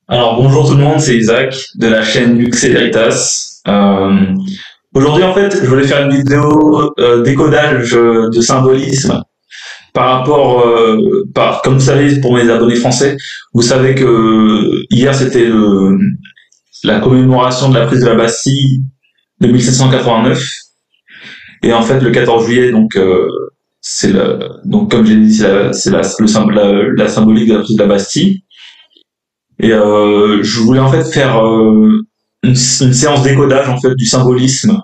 Alors bonjour tout le monde, c'est Isaac de la chaîne Lux et Veritas. Aujourd'hui en fait, je voulais faire une vidéo décodage de symbolisme par rapport, comme vous savez, pour mes abonnés français, vous savez que hier c'était la commémoration de la prise de la Bastille de 1789 et en fait le 14 juillet donc comme j'ai dit la symbolique de la prise de la Bastille. Et je voulais en fait faire une séance décodage en fait du symbolisme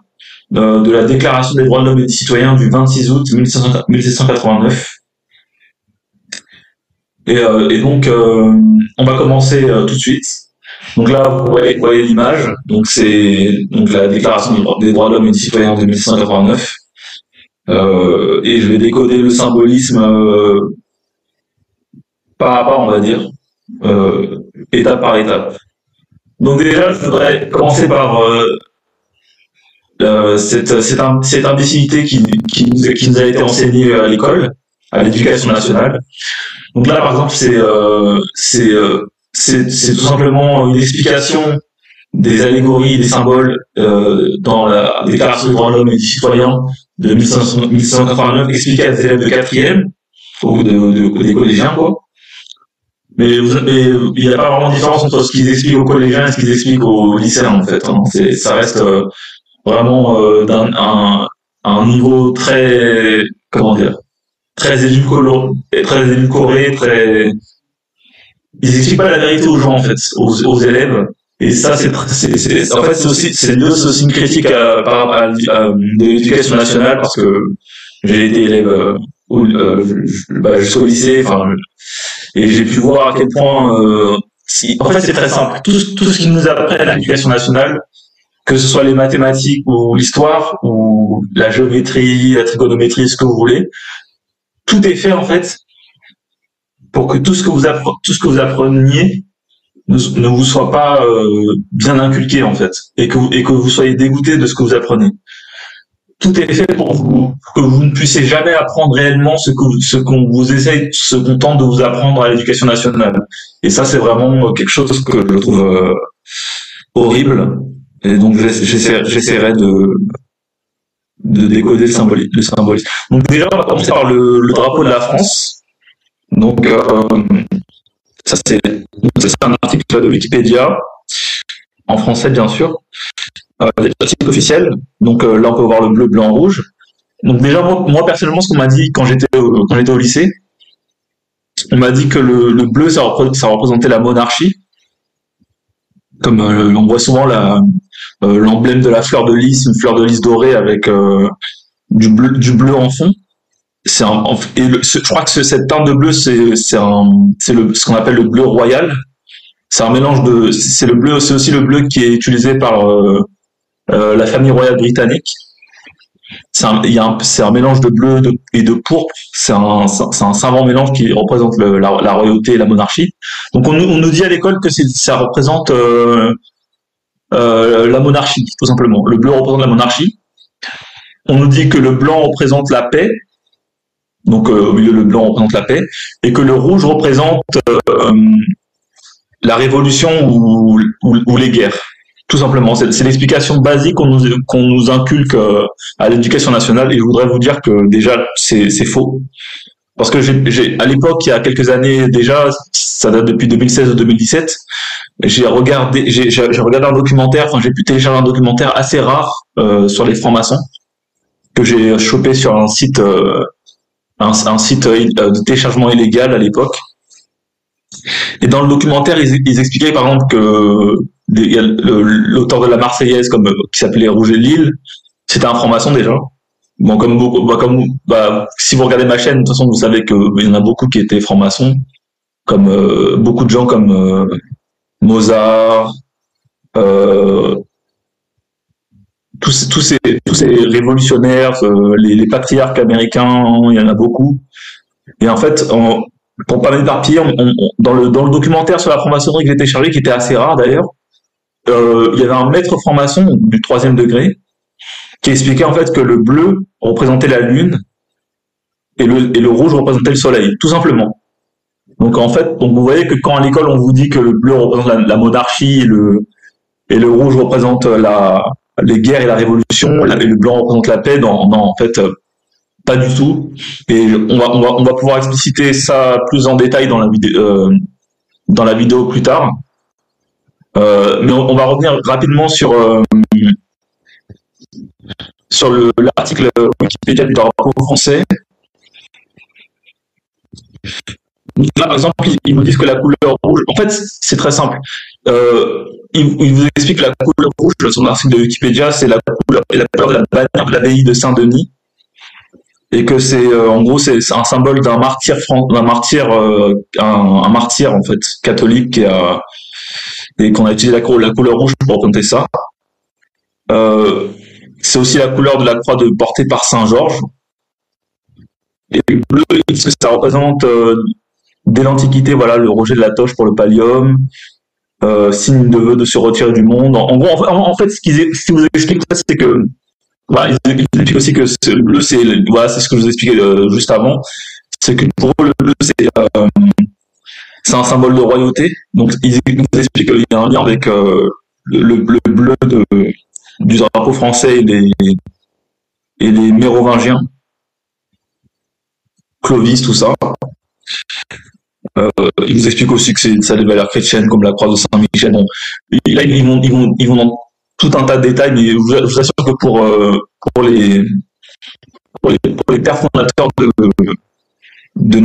de la Déclaration des droits de l'homme et des citoyens du 26 août 1789. Et donc on va commencer tout de suite. Donc là vous voyez l'image. Donc c'est donc la Déclaration des droits de l'homme et des citoyens de 1789. Et je vais décoder le symbolisme pas à pas, on va dire, étape par étape. Donc déjà, je voudrais commencer par cette imbécilité qui nous a été enseignée à l'école, à l'éducation nationale. Donc là, par exemple, c'est tout simplement une explication des allégories, des symboles dans la Déclaration des droits de l'homme et du citoyen de 1589, expliquée à des élèves de quatrième ou des collégiens, quoi. Mais il n'y a pas vraiment de différence entre ce qu'ils expliquent aux collégiens et ce qu'ils expliquent aux lycéens, en fait. Hein. Ça reste vraiment un niveau très, comment dire, très édulcoré, très. Ils expliquent pas la vérité aux gens, en fait, aux élèves. Et ça, en fait, c'est aussi une critique de l'éducation nationale parce que j'ai été élève jusqu'au lycée, enfin, et j'ai pu voir à quel point, en fait, c'est très simple. Tout ce qu'ils nous apprennent à l'éducation nationale, que ce soit les mathématiques ou l'histoire ou la géométrie, la trigonométrie, ce que vous voulez, tout est fait en fait pour que tout ce que vous appreniez ne vous soit pas bien inculqué en fait et que vous soyez dégoûté de ce que vous apprenez. Tout est fait pour que vous ne puissiez jamais apprendre réellement ce qu'on tente de vous apprendre à l'éducation nationale. Et ça, c'est vraiment quelque chose que je trouve horrible. Et donc, j'essaierai de décoder le symbolisme. Donc, déjà, on va commencer par le drapeau de la France. Donc, ça, c'est un article de Wikipédia, en français, bien sûr. Des articles officiels. Donc, là, on peut voir le bleu, blanc, rouge. Donc déjà, moi personnellement, ce qu'on m'a dit quand j'étais au lycée, on m'a dit que le bleu, ça représentait la monarchie, comme on voit souvent l'emblème de la fleur de lys, une fleur de lys dorée avec du bleu en fond. Je crois que cette teinte de bleu, c'est ce qu'on appelle le bleu royal. C'est un mélange c'est aussi le bleu qui est utilisé par la famille royale britannique. C'est un mélange de bleu et de pourpre. C'est un savant mélange qui représente la royauté et la monarchie. Donc on nous dit à l'école que ça représente la monarchie, tout simplement. Le bleu représente la monarchie. On nous dit que le blanc représente la paix. Donc au milieu, le blanc représente la paix. Et que le rouge représente la révolution ou les guerres. Tout simplement, c'est l'explication basique qu'on nous inculque à l'éducation nationale, et je voudrais vous dire que déjà c'est faux. Parce que à l'époque, il y a quelques années déjà, ça date depuis 2016 ou 2017, j'ai regardé un documentaire, enfin j'ai pu télécharger un documentaire assez rare sur les francs-maçons que j'ai chopé sur un site de téléchargement illégal à l'époque. Et dans le documentaire, ils expliquaient par exemple que l'auteur de la Marseillaise, qui s'appelait Rouget de Lille, c'était un franc-maçon déjà. Bon, si vous regardez ma chaîne, de toute façon, vous savez qu'il y en a beaucoup qui étaient francs-maçons, comme beaucoup de gens comme Mozart, euh, tous ces révolutionnaires, les patriarques américains, il y en a beaucoup. Et en fait, pour pas m'éparpiller, dans le documentaire sur la franc-maçonnerie que j'ai téléchargé, qui était assez rare d'ailleurs, il y avait un maître franc-maçon du troisième degré qui expliquait en fait que le bleu représentait la lune et le rouge représentait le soleil, tout simplement. Donc en fait, donc vous voyez que quand à l'école on vous dit que le bleu représente la monarchie et le rouge représente les guerres et la révolution, et le blanc représente la paix, non, en fait, pas du tout. Et on va pouvoir expliciter ça plus en détail dans la vidéo plus tard. Mais on va revenir rapidement sur l'article Wikipédia du drapeau français. Par exemple, ils vous disent que la couleur rouge, en fait, c'est très simple. Ils vous expliquent que la couleur rouge, son article de Wikipédia, c'est la couleur de la bannière de l'abbaye de Saint-Denis, et que en gros, c'est un symbole d'un martyr, un martyr en fait catholique et qu'on a utilisé la couleur rouge pour représenter ça. C'est aussi la couleur de la croix portée par Saint Georges. Et le bleu, ce que ça représente dès l'Antiquité, voilà, le rejet de la toche pour le pallium, signe de vœu de se retirer du monde. En gros, en fait, ce qu'ils vous expliquent, c'est que voilà, ils expliquent aussi que le bleu, c'est ce que je vous expliquais juste avant, c'est que pour eux, le bleu, c'est un symbole de royauté. Donc, ils vous expliquent qu'il y a un lien avec le bleu du drapeau français et les Mérovingiens, Clovis, tout ça. Ils vous expliquent aussi que ça a des valeurs chrétiennes comme la croix de Saint-Michel. Bon, là, ils vont dans tout un tas de détails, mais je vous assure que pour les pères fondateurs de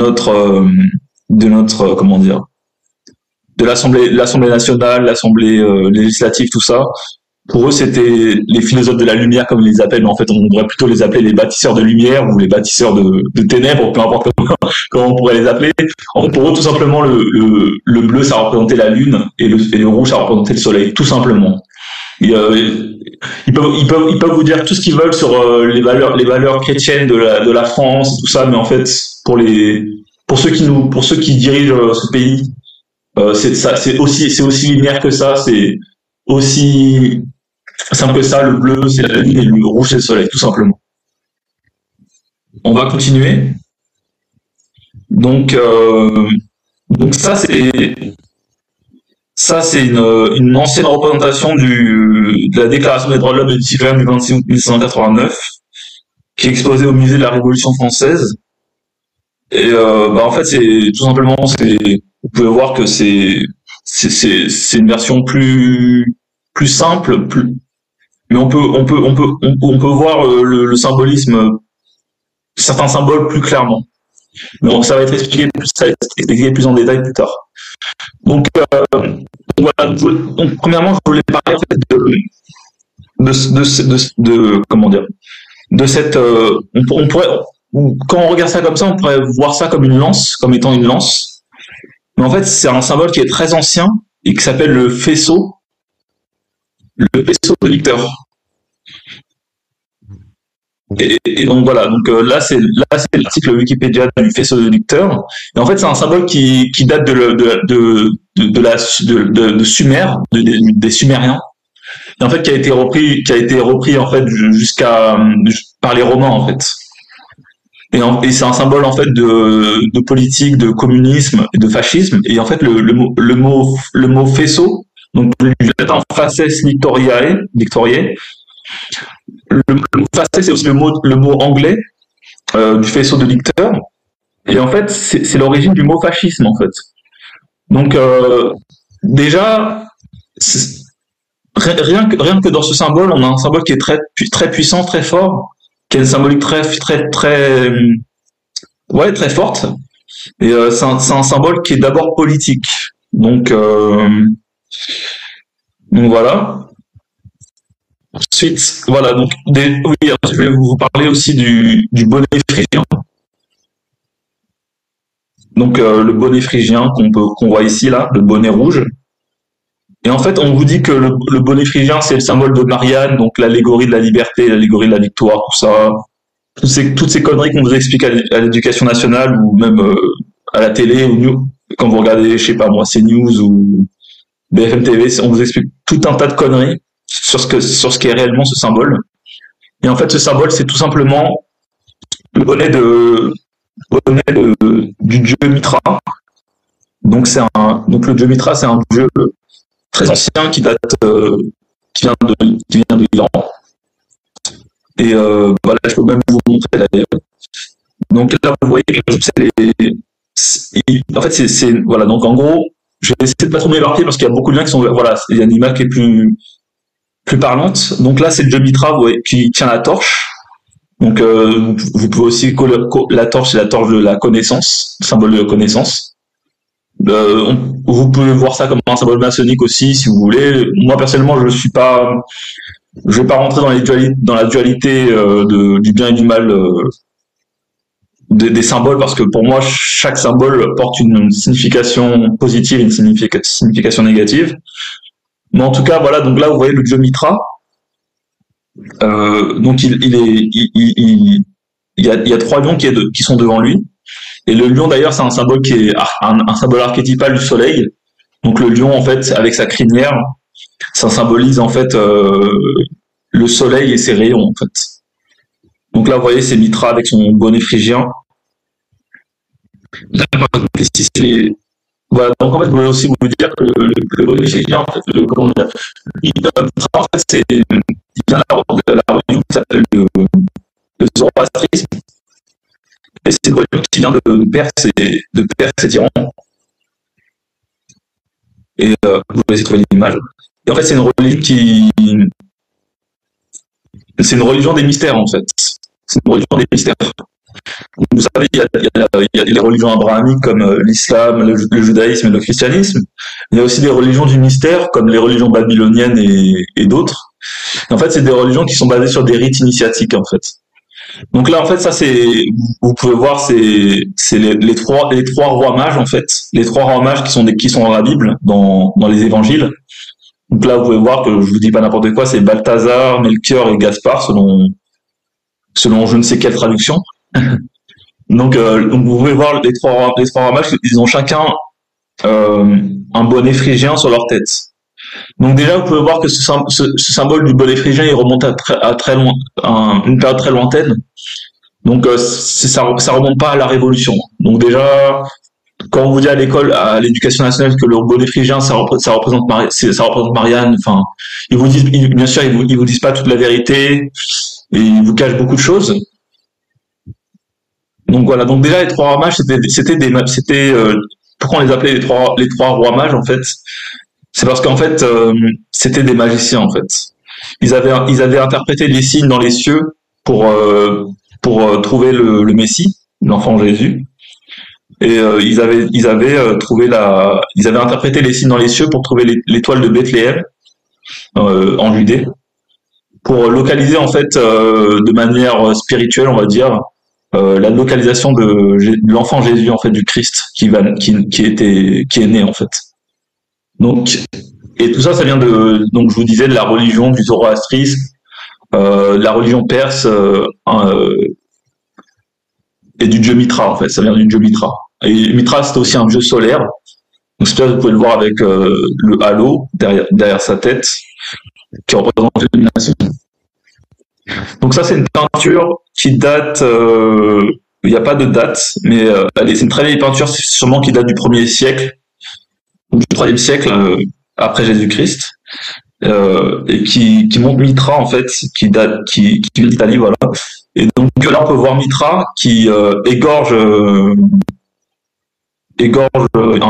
notre comment dire, de l'Assemblée nationale, l'Assemblée législative, tout ça. Pour eux, c'était les philosophes de la lumière, comme ils les appellent, mais en fait, on devrait plutôt les appeler les bâtisseurs de lumière ou les bâtisseurs de ténèbres, peu importe comment on pourrait les appeler. En fait, pour eux, tout simplement, le bleu, ça représentait la lune et le rouge, ça représentait le soleil, tout simplement. Et, ils peuvent vous dire tout ce qu'ils veulent sur les valeurs chrétiennes de la France et tout ça, mais en fait, pour ceux qui dirigent ce pays, c'est aussi linéaire que ça, c'est aussi simple que ça. Le bleu, c'est la lune et le rouge, c'est le soleil, tout simplement. On va continuer. Donc ça, c'est une ancienne représentation de la Déclaration des droits de l'homme et du citoyen du 26 août 1789, qui est exposée au musée de la Révolution française. Et en fait, c'est tout simplement, vous pouvez voir que c'est une version plus simple, mais on peut voir le symbolisme, certains symboles plus clairement. Donc ça va être expliqué plus en détail plus tard. Donc voilà. Donc premièrement, je voulais parler en fait comment dire, de cette. On pourrait, quand on regarde ça comme ça, on pourrait voir ça comme une lance, comme étant une lance. Mais en fait, c'est un symbole qui est très ancien et qui s'appelle le faisceau de Victor. Et donc voilà, donc là c'est l'article Wikipédia du faisceau de Victor. Et en fait, c'est un symbole qui date de Sumer, des Sumériens. Et en fait, qui a été repris en fait par les Romains en fait. Et c'est un symbole en fait de politique, de communisme et de fascisme. Et en fait, le mot faisceau, donc du latin faces victoriae, le mot faces, c'est aussi le mot anglais du faisceau de Victor. Et en fait, c'est l'origine du mot fascisme en fait. Donc déjà, rien que dans ce symbole, on a un symbole qui est très puissant, très fort, qui a une symbolique très forte. Et c'est un symbole qui est d'abord politique. Donc voilà. Ensuite, voilà. Donc je vais vous parler aussi du bonnet phrygien. Donc le bonnet phrygien qu'on voit ici là, le bonnet rouge. Et en fait, on vous dit que le bonnet phrygien, c'est le symbole de Marianne, donc l'allégorie de la liberté, l'allégorie de la victoire, tout ça. Toutes ces conneries qu'on vous explique à l'éducation nationale ou même à la télé, ou quand vous regardez, je sais pas moi, CNews ou BFM TV, on vous explique tout un tas de conneries sur ce qu'est réellement ce symbole. Et en fait, ce symbole, c'est tout simplement le bonnet du dieu Mitra. Donc le dieu Mitra, c'est un dieu très ancien qui vient de l'Iran. Et voilà, je peux même vous montrer d'ailleurs. Donc là, vous voyez, en fait, voilà. Donc en gros, je vais essayer de pas trop m'éparpiller parce qu'il y a beaucoup de liens qui sont, voilà, il y a une image qui est plus parlante. Donc là, c'est le dieu Mitra, vous voyez, qui tient la torche. Donc vous pouvez aussi coller la torche, c'est la torche de la connaissance, symbole de la connaissance. Vous pouvez voir ça comme un symbole maçonnique aussi, si vous voulez. Moi personnellement, je vais pas rentrer dans la dualité du bien et du mal des symboles parce que pour moi, chaque symbole porte une signification positive et une signification négative. Mais en tout cas, voilà. Donc là, vous voyez le dieu Mitra. Donc il y a trois lions qui sont devant lui. Et le lion d'ailleurs, c'est un symbole qui est un symbole archétypal du soleil. Donc le lion, en fait, avec sa crinière, ça symbolise en fait le soleil et ses rayons, en fait. Donc là, vous voyez, c'est Mitra avec son bonnet phrygien. Voilà, donc en fait, je voulais aussi vous dire que le bonnet phrygien, en fait, Mitra, en fait, il vient de la religion qui s'appelle le zoroastrisme. Et c'est une religion qui vient de Perse et d'Iran. Et vous pouvez essayer de trouver l'image. Et en fait, c'est une religion des mystères, en fait. C'est une religion des mystères. Vous savez, il y a les religions abrahamiques comme l'islam, le judaïsme et le christianisme. Il y a aussi des religions du mystère comme les religions babyloniennes et d'autres. Et en fait, c'est des religions qui sont basées sur des rites initiatiques, en fait. Donc là, en fait, ça vous pouvez voir, c'est les trois rois mages, en fait. Les trois rois mages qui sont dans la Bible, dans les évangiles. Donc là, vous pouvez voir que je vous dis pas n'importe quoi, c'est Balthazar, Melchior et Gaspard, selon je ne sais quelle traduction. Donc vous pouvez voir les trois rois mages, ils ont chacun un bonnet phrygien sur leur tête. Donc déjà, vous pouvez voir que ce symbole du bonnet phrygien, il remonte à très loin, une période très lointaine. Donc ça remonte pas à la Révolution. Donc déjà, quand on vous dit à l'école, à l'éducation nationale, que le bonnet phrygien, ça représente Marianne, enfin, bien sûr, ils vous disent pas toute la vérité, et ils vous cachent beaucoup de choses. Donc voilà. Donc déjà, les trois rois mages, pourquoi on les appelait les trois rois mages, en fait? C'est parce qu'en fait, c'était des magiciens, en fait. Ils avaient interprété les signes dans les cieux pour trouver le Messie, l'enfant Jésus. Et ils avaient interprété les signes dans les cieux pour trouver l'étoile de Bethléem en Judée, pour localiser en fait de manière spirituelle, on va dire, la localisation de l'enfant Jésus, en fait, du Christ qui est né, en fait. Donc, et tout ça, ça vient donc je vous disais, de la religion du zoroastrisme, de la religion perse et du dieu Mitra, en fait. Ça vient du dieu Mitra. Et Mitra, c'était aussi un dieu solaire. Donc, c'est vous pouvez le voir avec le halo derrière sa tête, qui représente l'illumination. Donc ça, c'est une peinture qui date, il n'y a pas de date, mais c'est une très vieille peinture, sûrement qui date du 1er siècle, ou du 3e siècle après Jésus-Christ, et qui montre Mitra, en fait, qui vient d'Italie, voilà. Et donc là, on peut voir Mitra qui égorge un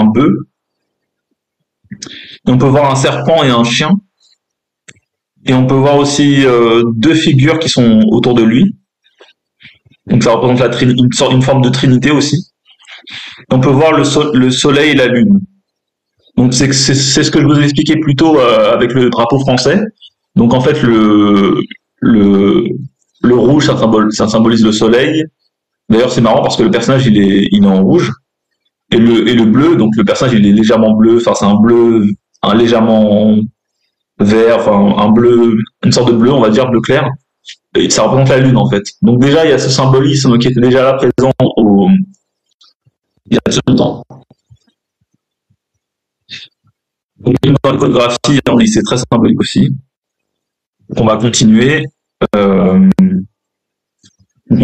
bœuf. Et on peut voir un serpent et un chien. Et on peut voir aussi deux figures qui sont autour de lui. Donc ça représente une forme de trinité aussi. Et on peut voir le soleil et la lune. Donc c'est ce que je vous ai expliqué plus tôt avec le drapeau français. Donc en fait le rouge, ça symbolise le soleil. D'ailleurs c'est marrant parce que le personnage il est en rouge. Et le bleu, donc le personnage il est légèrement bleu. Enfin c'est un légèrement vert, enfin un bleu, une sorte de bleu, on va dire bleu clair. Et ça représente la lune, en fait. Donc déjà il y a ce symbolisme qui était déjà là présent il y a très longtemps. Donc dans l'iconographie, c'est très symbolique aussi. Donc, on va continuer. On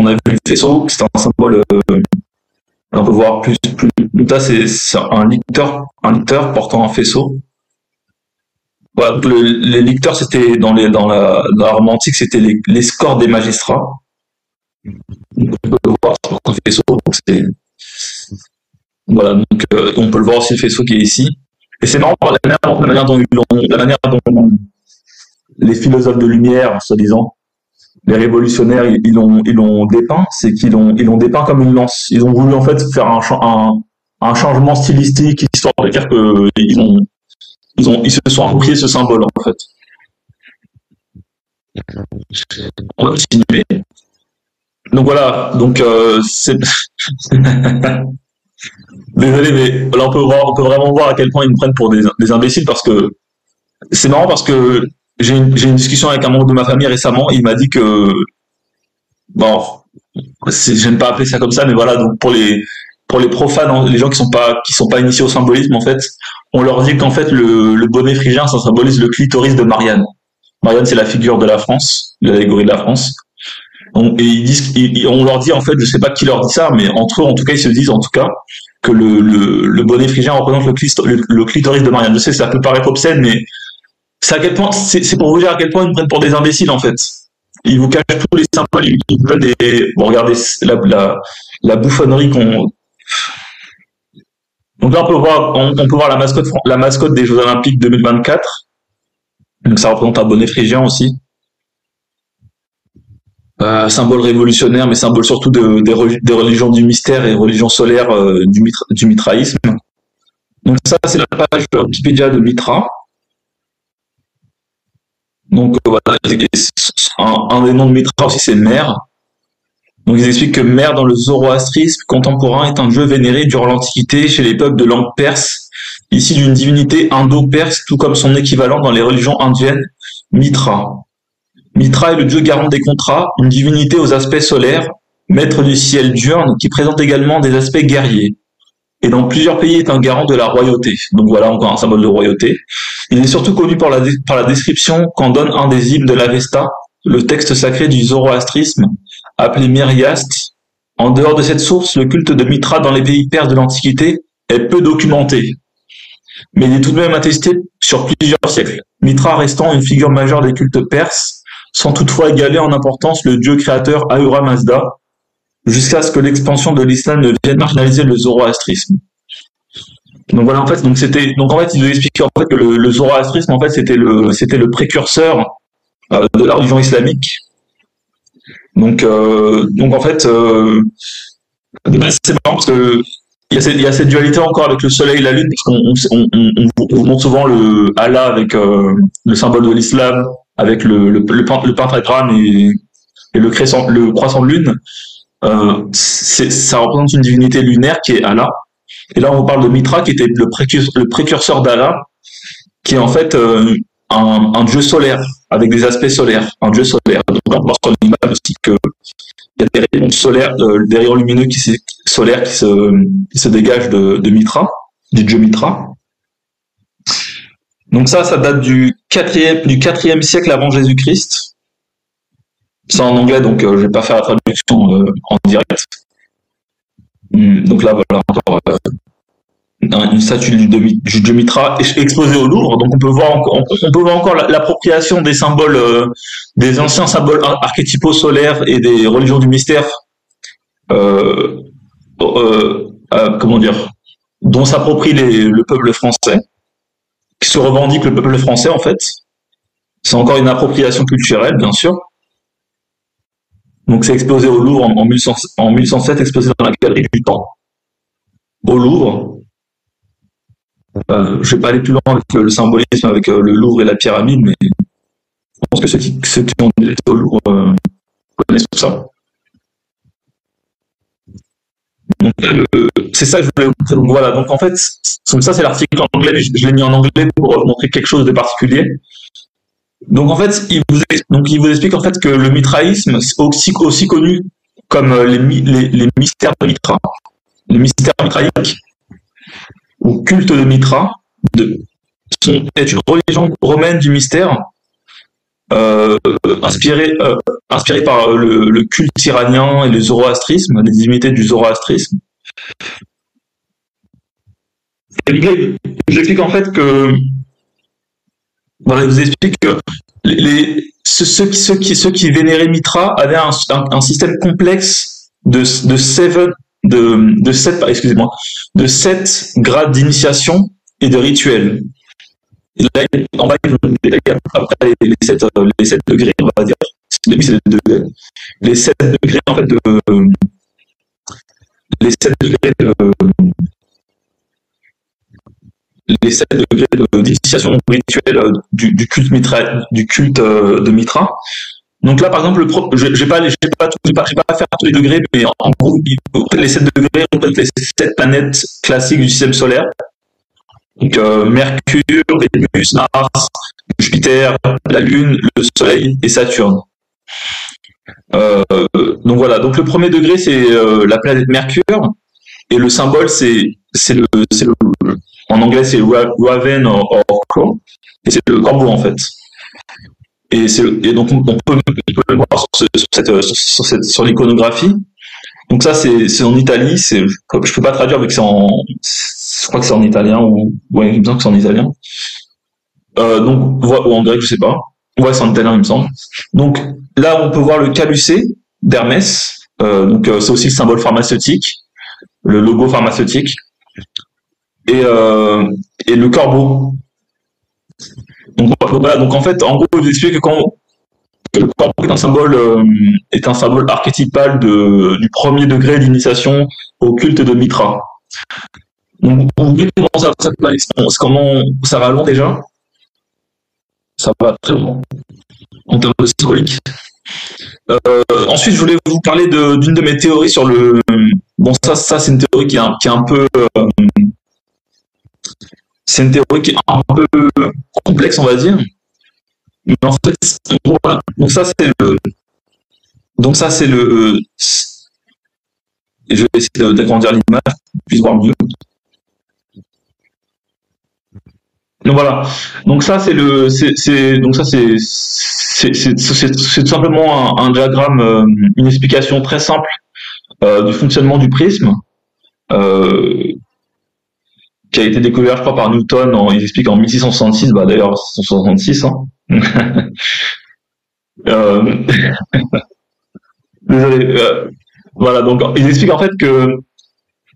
a vu le faisceau, c'est un symbole On peut voir plus. Donc là, c'est un licteur portant un faisceau. Voilà, donc les licteurs, c'était dans la Rome antique, c'était les scores des magistrats. Donc, on peut le voir sur un faisceau. Donc voilà, donc on peut le voir aussi le faisceau qui est ici. Et c'est marrant la manière dont les philosophes de lumière, soi-disant, les révolutionnaires, ils l'ont dépeint, c'est ils l'ont dépeint comme une lance. Ils ont voulu en fait faire un changement stylistique, histoire de dire que ils se sont appropriés ce symbole en fait. On va continuer. Donc voilà, donc c'est désolé, mais là on peut vraiment voir à quel point ils me prennent pour des imbéciles parce que c'est marrant parce que j'ai une discussion avec un membre de ma famille récemment, il m'a dit que bon, j'aime pas appeler ça comme ça, mais voilà, donc pour les profanes, les gens qui sont pas initiés au symbolisme, en fait, on leur dit qu'en fait le bonnet phrygien, ça symbolise le clitoris de Marianne. Marianne, c'est la figure de la France, de l'allégorie de la France. Et on leur dit en fait, je sais pas qui leur dit ça, mais entre eux, en tout cas, ils se disent en tout cas que le bonnet phrygien représente le clitoris de Marianne. Je sais, ça peut paraître obscène, mais c'est à quel point, c'est pour vous dire à quel point ils me prennent pour des imbéciles en fait. Ils vous cachent tous les symboles, ils vous donnent des, bon, regardez la bouffonnerie qu'on. Donc là, on peut voir la mascotte des Jeux Olympiques 2024. Donc ça représente un bonnet phrygien aussi. Symbole révolutionnaire, mais symbole surtout des religions du mystère et religions solaires du mitraïsme. Donc ça, c'est la page Wikipédia de Mitra. Donc voilà, un des noms de Mitra aussi, c'est Mère. Donc ils expliquent que Mère dans le zoroastrisme contemporain est un dieu vénéré durant l'Antiquité chez les peuples de langue perse, issu d'une divinité indo-perse, tout comme son équivalent dans les religions indiennes, Mitra. Mitra est le dieu garant des contrats, une divinité aux aspects solaires, maître du ciel diurne, qui présente également des aspects guerriers. Et dans plusieurs pays est un garant de la royauté. Donc voilà encore un symbole de royauté. Il est surtout connu par la description qu'en donne un des hymnes de l'Avesta, le texte sacré du zoroastrisme, appelé Myriaste. En dehors de cette source, le culte de Mitra dans les pays perses de l'Antiquité est peu documenté. Mais il est tout de même attesté sur plusieurs siècles. Mitra restant une figure majeure des cultes perses, sans toutefois égaler en importance le dieu créateur Ahura Mazda, jusqu'à ce que l'expansion de l'islam ne vienne marginaliser le zoroastrisme. Donc voilà, en fait, donc en fait, il nous explique en fait que le zoroastrisme, en fait, c'était le précurseur de la religion islamique. Donc en fait, c'est marrant parce que il y a cette dualité encore avec le soleil et la lune, parce on montre souvent le Allah avec le symbole de l'islam, avec le pentagramme et le croissant de lune. Ça représente une divinité lunaire qui est Allah. Et là, on parle de Mitra, qui était le précurseur d'Allah, qui est en fait un dieu solaire, avec des aspects solaires, un dieu solaire. Donc, on voit sur l'image aussi qu'il y a des rayons solaires, des rayons lumineux solaires qui se dégagent de Mitra, du dieu Mitra. Donc ça date du 4e siècle avant Jésus-Christ. C'est en anglais, donc je vais pas faire la traduction en direct. Donc là, voilà encore une statue du dieu Mitra exposée au Louvre. Donc on peut voir encore l'appropriation des symboles, des anciens symboles archétypaux solaires et des religions du mystère. Comment dire, dont s'approprie le peuple français, qui se revendique le peuple français en fait. C'est encore une appropriation culturelle, bien sûr. Donc c'est exposé au Louvre en 1107, exposé dans la galerie du Temps, au Louvre. Je vais pas aller plus loin avec le symbolisme, avec le Louvre et la pyramide, mais je pense que ceux qui ont été au Louvre connaissent tout ça. Donc, c'est ça que je voulais vous montrer. Donc voilà, donc en fait, ça c'est l'article en anglais, je l'ai mis en anglais pour montrer quelque chose de particulier. Donc en fait, il vous explique en fait que le mitraïsme, aussi connu comme les mystères de Mitra, les mystères mitraïques, ou culte de Mitra, est une religion romaine du mystère, inspirée par le culte iranien et le zoroastrisme, les divinités du zoroastrisme. J'explique en fait que, voilà, je vous explique que ceux qui vénéraient Mitra avaient un système complexe de sept, excusez-moi, de 7 grades d'initiation et de rituels. Et là, en bas, après les 7 degrés, on va dire. Oui, c'est les 7 degrés, en fait, les 7 degrés de, les 7 degrés d'initiation rituelle du culte de Mitra. Donc là, par exemple, je ne vais pas faire tous les degrés, mais en gros, les 7 degrés représentent les 7 planètes classiques du système solaire. Donc Mercure, Vénus, Mars, Jupiter, la Lune, le Soleil et Saturne. Euh, donc voilà, donc le premier degré, c'est la planète Mercure, et le symbole, en anglais, c'est Raven or Crow, et c'est le corbeau en fait. Et donc on peut le voir sur l'iconographie. Donc ça, c'est en Italie. Je peux pas traduire vu que je crois que c'est en italien ou ouais, il me semble que c'est en italien. Donc ou en grec, je sais pas. Ouais, c'est en italien, il me semble. Donc là, on peut voir le calucé d'Hermès. Donc c'est aussi le symbole pharmaceutique, le logo pharmaceutique, et, euh, et le corbeau. Donc voilà. Donc en fait, en gros, je vous explique que quand le corbeau est un symbole archétypal du premier degré d'initiation au culte de Mitra. Donc, vous voyez comment ça va loin déjà. Ça va très loin en termes de symbolique. Ensuite, je voulais vous parler d'une de mes théories sur le. Bon, ça c'est une théorie qui est un peu. C'est une théorie qui est un peu complexe, on va dire. Mais en fait, voilà. Donc ça c'est le. Donc ça c'est le. Et je vais essayer d'agrandir l'image pour qu'on puisse voir mieux. Donc voilà. Donc ça c'est donc ça c'est tout simplement un diagramme, une explication très simple du fonctionnement du prisme, euh, qui a été découvert, je crois, par Newton. Il explique en 1666. Bah d'ailleurs 1666. Hein. euh, Désolé. Voilà. Donc il explique en fait que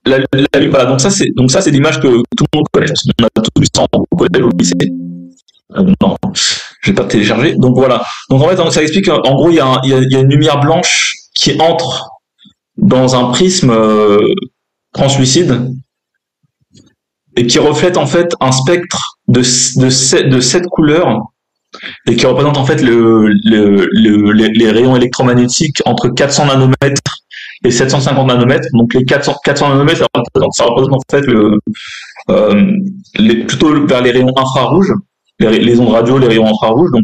voilà. Donc ça c'est l'image que tout le monde connaît. On a tous vu ça au collège au lycée. Non, je vais pas télécharger. Donc voilà. Donc en fait, ça explique qu'en gros, il y a une lumière blanche qui entre dans un prisme translucide et qui reflète en fait un spectre de 7 couleurs et qui représente en fait les rayons électromagnétiques entre 400 nanomètres et 750 nanomètres. Donc les 400 nanomètres, ça représente en fait plutôt vers les rayons infrarouges, les ondes radio, les rayons infrarouges, donc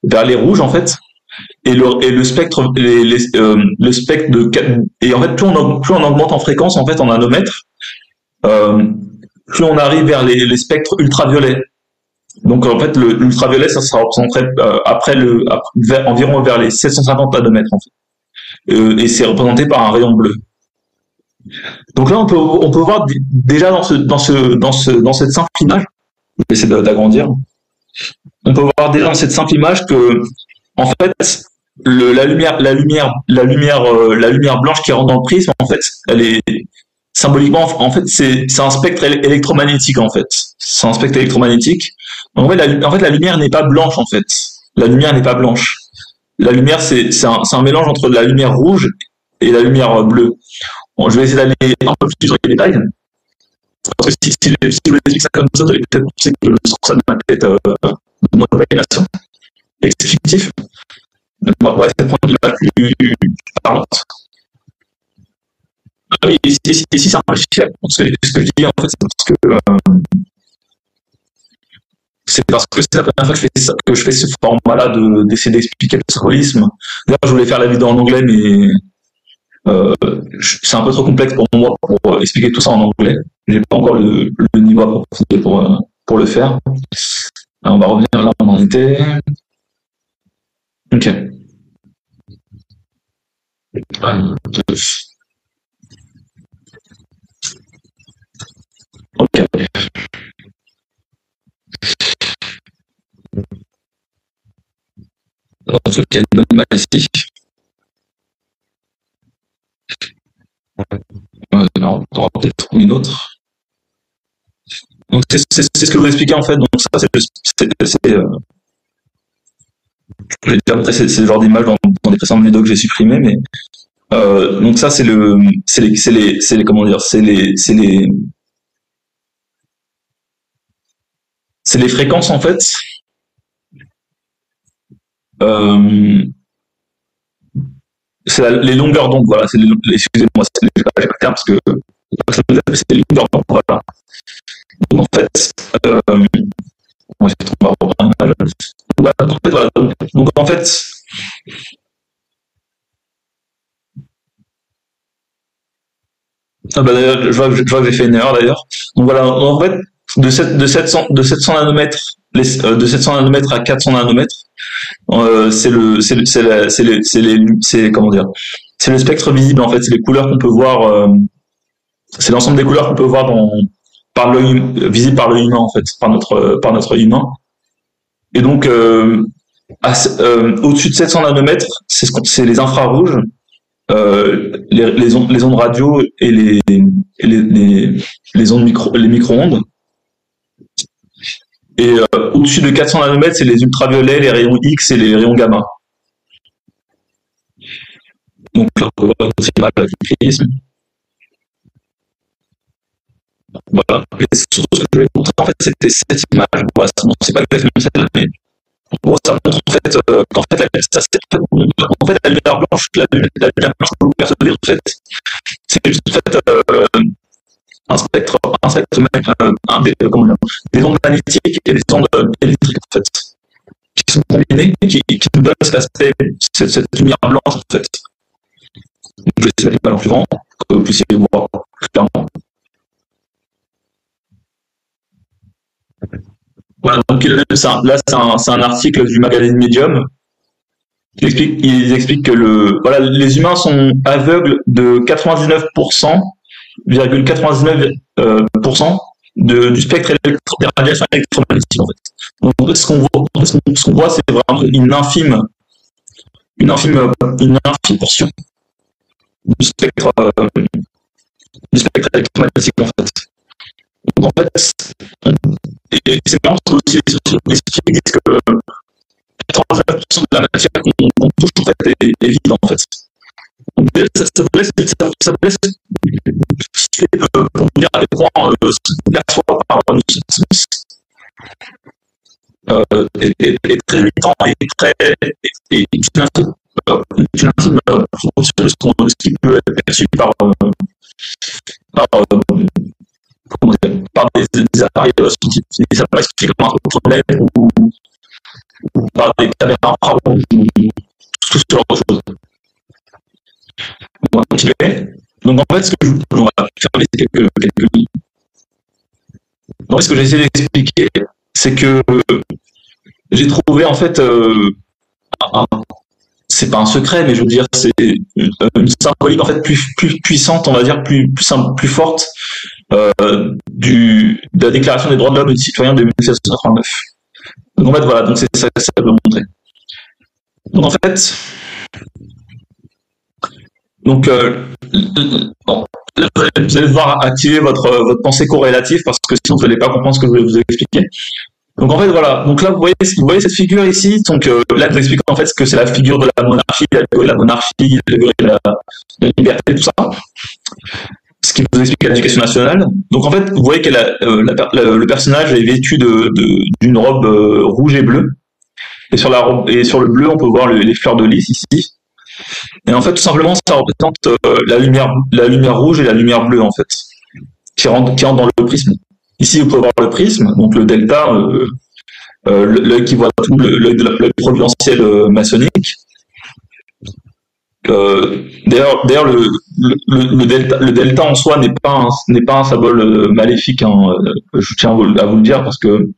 vers les rouges en fait. Et le spectre, le spectre et en fait plus on augmente en fréquence en fait en nanomètres, euh, plus on arrive vers les spectres ultraviolets. Donc en fait l'ultraviolet ça sera représenté environ vers les 750 nanomètres en fait. Et c'est représenté par un rayon bleu. Donc là on peut voir déjà dans cette simple image, je vais essayer d'agrandir. On peut voir déjà dans cette simple image que en fait la lumière blanche qui rentre dans le prisme en fait elle est symboliquement en fait c'est un spectre électromagnétique en fait, c'est un spectre électromagnétique. En fait la lumière n'est pas blanche en fait, la lumière n'est pas blanche, la lumière c'est un mélange entre la lumière rouge et la lumière bleue. Bon, je vais essayer d'aller un peu plus sur les détails parce que si je vous explique ça comme ça, vous allez peut-être penser que je sors ça de ma tête, de mon imagination, et que c'est fictif. Bon, ouais, c'est le point qui est plus parlante. Ah oui, ici c'est un logiciel. Ce que je dis en fait, c'est parce que c'est la première fois que je fais ce format-là d'essayer d'expliquer le symbolisme. D'ailleurs, je voulais faire la vidéo en anglais, mais c'est un peu trop complexe pour moi pour expliquer tout ça en anglais. J'ai pas encore le niveau approprié pour le faire. Alors, on va revenir là où on en était. Ok. Ok. Alors, il y a une bonne image ici. Non, on aura peut-être une autre. Donc, c'est ce que vous expliquez en fait. Donc, ça, je l'ai déjà montré, c'est le genre d'image dans les précédentes vidéos que j'ai supprimées, mais donc ça, c'est les, comment dire, c'est les fréquences en fait. Euh, c'est les longueurs d'onde, voilà. Excusez-moi, j'ai pas le terme parce que c'est les longueurs d'onde, voilà. Donc en fait, on va reprendre une image. Voilà. Donc en fait, ah bah d'ailleurs, je vois que j'ai fait une erreur d'ailleurs. Donc voilà, en fait, de 700 nanomètres, de 700 nanomètres à 400 nanomètres, comment dire, c'est le spectre visible en fait, c'est les couleurs qu'on peut voir, c'est l'ensemble des couleurs qu'on peut voir par l'œil, visible par l'œil humain en fait, par notre œil humain. Et donc, au-dessus de 700 nanomètres, c'est les infrarouges, les ondes radio et les ondes les micro-ondes. Et au-dessus de 400 nanomètres, c'est les ultraviolets, les rayons X et les rayons gamma. Donc là, on peut voir aussi l'image du prisme. Voilà. Et surtout, ce que je vais montrer, en fait, c'était cette image. Voilà, c'est pas exactement celle-là, mais bon, ça montre en fait qu'en fait, en fait, la lumière blanche, la lumière blanche que vous percevez, en fait, c'est juste en fait un spectre même, comment dire, des ondes magnétiques et des ondes électriques en fait, qui sont combinées, qui nous donnent cet aspect, cette lumière blanche en fait. Donc, je vais essayer d'aller pas plus grand, pour que vous puissiez voir clairement. Voilà, donc là c'est un article du magazine Medium. Ils expliquent que voilà, les humains sont aveugles de 99,99% du spectre des radiations électromagnétiques en fait. Donc ce qu'on voit, c'est vraiment une infime portion du spectre électromagnétique en fait. Donc en fait, et c'est marrant aussi les scientifiques disent que 89% de la matière qu'on touche en fait est vide en fait. Donc ça vous laisse pour dire à quel point ce qu'on perçoit par nos sens est très limitant et très une intime sur ce qui peut être perçu par comment dire, par des appareils scientifiques, des appareils scientifiques comme un problème ou par des caméras infrarouges ou tout ce genre de choses. On va continuer. Donc en fait, on va faire quelques lignes. En fait, ce que j'ai essayé d'expliquer, c'est que j'ai trouvé en fait, c'est pas un secret, mais je veux dire, c'est une symbolique en fait plus puissante, on va dire, plus forte de la Déclaration des droits de l'homme et du citoyen de 1789. Donc en fait, voilà, donc c'est ça que ça veut montrer. Donc en fait, donc bon, vous allez devoir activer votre pensée corrélative parce que sinon vous n'allez pas comprendre ce que je vais vous expliquer. Donc en fait voilà, donc là vous voyez cette figure ici, donc là je vous explique en fait ce que c'est la figure de la monarchie, la liberté, tout ça. Ce qui nous explique l'éducation nationale. Donc en fait, vous voyez que le personnage est vêtu d'une robe rouge et bleue. Et sur la robe et sur le bleu, on peut voir les fleurs de lys ici. Et en fait, tout simplement, ça représente la lumière rouge et la lumière bleue en fait, qui rentrent dans le prisme. Ici, vous pouvez voir le prisme, donc le delta, l'œil qui voit tout, l'œil providentiel maçonnique. D'ailleurs, le delta en soi n'est pas un symbole maléfique. Hein, je tiens à vous le dire parce que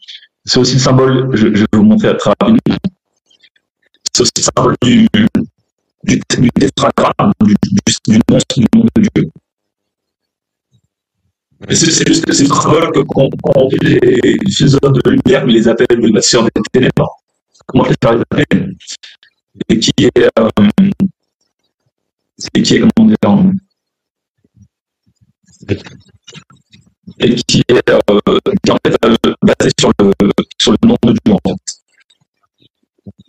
c'est aussi le symbole. Je vais vous montrer très rapidement. C'est aussi le symbole du tétragramme, du monstre du nom de Dieu. Mais c'est juste que c'est le symbole qu'on les philosophes de la lumière, mais les appellent le bâtisseur des ténèbres. Comment les faire appeler? Et qui est, comment dire, et qui est en fait basé sur le nom de Dieu, en fait.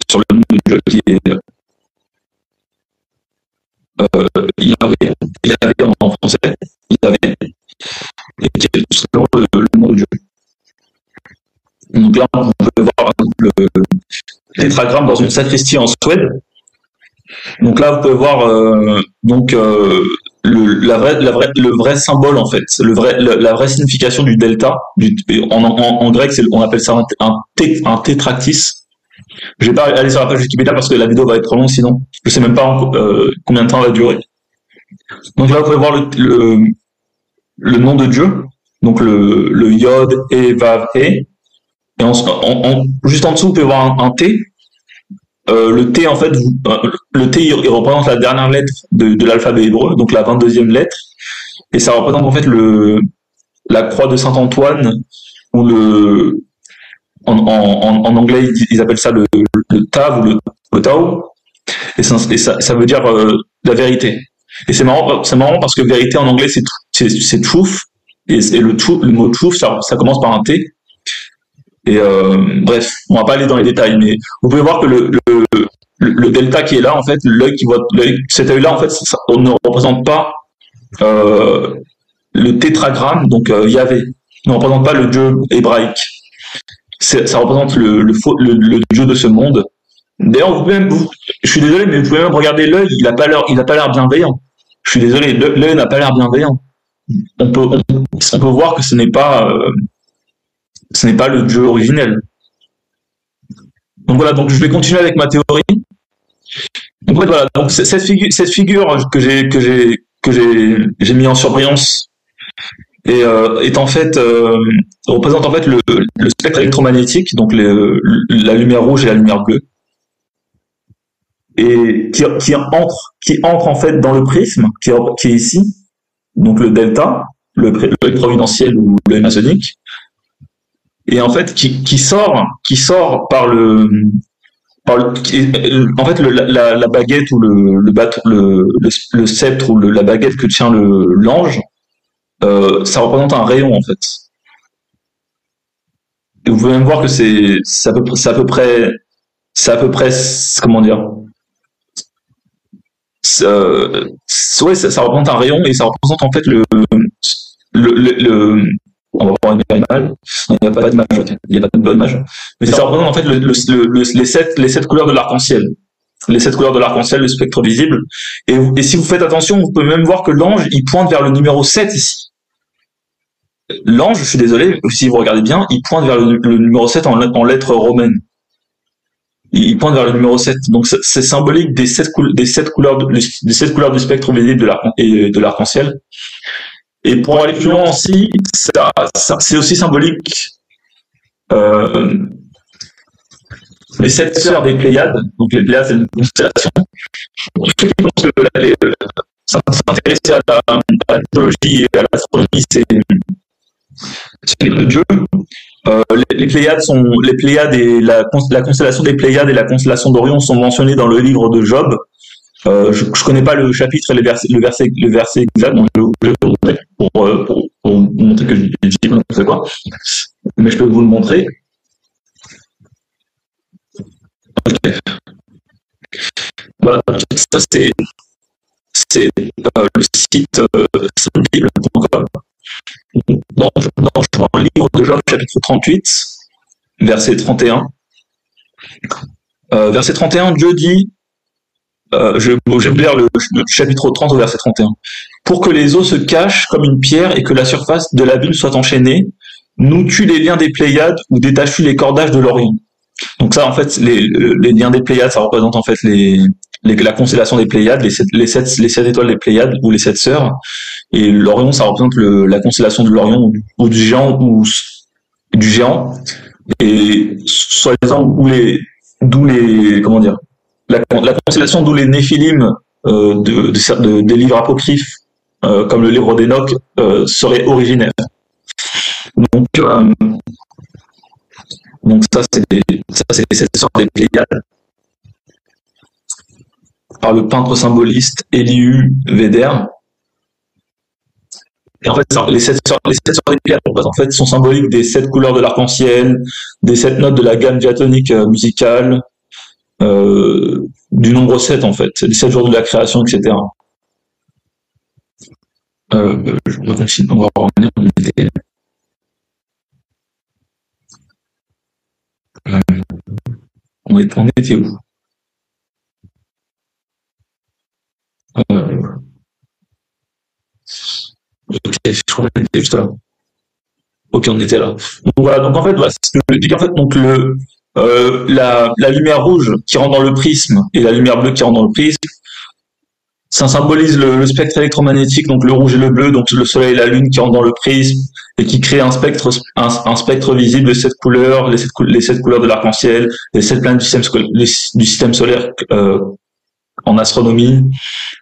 Sur le nom de Dieu qui est il avait en français, il avait, et qui est tout simplement le nom de Dieu. Donc là, on peut voir le tétragramme dans une sacristie en Suède. Donc là, vous pouvez voir le vrai symbole en fait, la vraie signification du delta. En grec, on appelle ça un tétractis. Je vais pas aller sur la page Wikipédia parce que la vidéo va être trop longue sinon. Je sais même pas combien de temps elle va durer. Donc là, vous pouvez voir le nom de Dieu, donc le Yod et Vav et juste en dessous, vous pouvez voir un T. Le T, en fait, le T, il représente la dernière lettre de l'alphabet hébreu, donc la 22e lettre, et ça représente en fait la croix de Saint-Antoine, ou en anglais, ils appellent ça le Tav ou le Tao, et ça veut dire la vérité. Et c'est marrant parce que vérité en anglais, c'est truth, et le mot truth, ça commence par un T. Et bref, on va pas aller dans les détails, mais vous pouvez voir que le delta qui est là, en fait, cet œil-là, en fait, on ne représente pas le tétragramme, donc Yahvé, ne représente pas le dieu hébraïque. Ça représente le dieu de ce monde. D'ailleurs, je suis désolé, mais vous pouvez même regarder l'œil, il a pas l'air bienveillant. Je suis désolé, l'œil n'a pas l'air bienveillant. On peut voir que ce n'est pas le dieu originel. Donc voilà, donc je vais continuer avec ma théorie. Donc voilà, donc cette figure que j'ai mis en surbrillance est en fait représente en fait le spectre électromagnétique, donc la lumière rouge et la lumière bleue, et qui entre en fait dans le prisme qui est ici, donc le delta, l'œil providentiel ou l'œil maçonnique. Et en fait qui sort par en fait la baguette ou le sceptre ou la baguette que tient l'ange, ça représente un rayon en fait. Et vous pouvez même voir que c'est à peu près comment dire, ouais, ça représente un rayon, et ça représente en fait on va voir une image. Il n'y a pas d'image, il n'y a pas de bonne image. Mais ça représente en fait les sept couleurs de l'arc-en-ciel. Les 7 couleurs de l'arc-en-ciel, le spectre visible. Et si vous faites attention, vous pouvez même voir que l'ange, il pointe vers le numéro 7 ici. L'ange, je suis désolé, si vous regardez bien, il pointe vers le numéro 7 en lettres romaines. Il pointe vers le numéro 7. Donc c'est symbolique des 7 couleurs du spectre visible de l'arc-en-ciel. Et pour aller plus loin aussi, c'est aussi symbolique les 7 sœurs des Pléiades. Donc les Pléiades, c'est une constellation. Pour ceux qui pensent que s'intéresser à la mythologie et à l'astronomie, c'est le Dieu. Les Pléiades et la constellation des Pléiades et la constellation d'Orion sont mentionnées dans le livre de Job. Je connais pas le chapitre et le verset exact, donc je vais vous montrer pour vous montrer que je dis n'importe quoi. Mais je peux vous le montrer. Okay. Voilà, ça c'est le site bible.com. Dans le livre de Job, chapitre 38, verset 31. Verset 31, Dieu dit, je vais lire le chapitre 30 au verset 31. Pour que les eaux se cachent comme une pierre et que la surface de l'abîme soit enchaînée, noues-tu les liens des Pléiades ou détaches-tu les cordages de l'Orient? Donc ça, en fait, les liens des Pléiades, ça représente en fait la constellation des Pléiades, les sept étoiles des Pléiades ou les 7 sœurs. Et l'Orion, ça représente la constellation de l'Orion ou du géant Et soi-disant d'où les comment dire, la constellation d'où les Néphilim des livres apocryphes comme le livre d'Enoch serait originaire. Donc, euh, donc c'est les 7 sœurs des Pléiades par le peintre symboliste Elihu Véder. Et en fait, les 7 sœurs des Pléiades en fait, sont symboliques des 7 couleurs de l'arc-en-ciel, des 7 notes de la gamme diatonique musicale, du nombre 7 en fait, des 7 jours de la création, etc. On va revenir, on était où? Ok, je crois qu'on était juste là. Ok, on était là. Donc voilà, donc en fait, voilà, c'est ce que je dis. En fait, donc la lumière rouge qui rentre dans le prisme et la lumière bleue qui rentre dans le prisme, ça symbolise le spectre électromagnétique, donc le rouge et le bleu, donc le soleil et la lune qui rentrent dans le prisme et qui crée un spectre visible de 7 couleurs, les 7 couleurs de l'arc-en-ciel, les 7 planètes du système solaire en astronomie,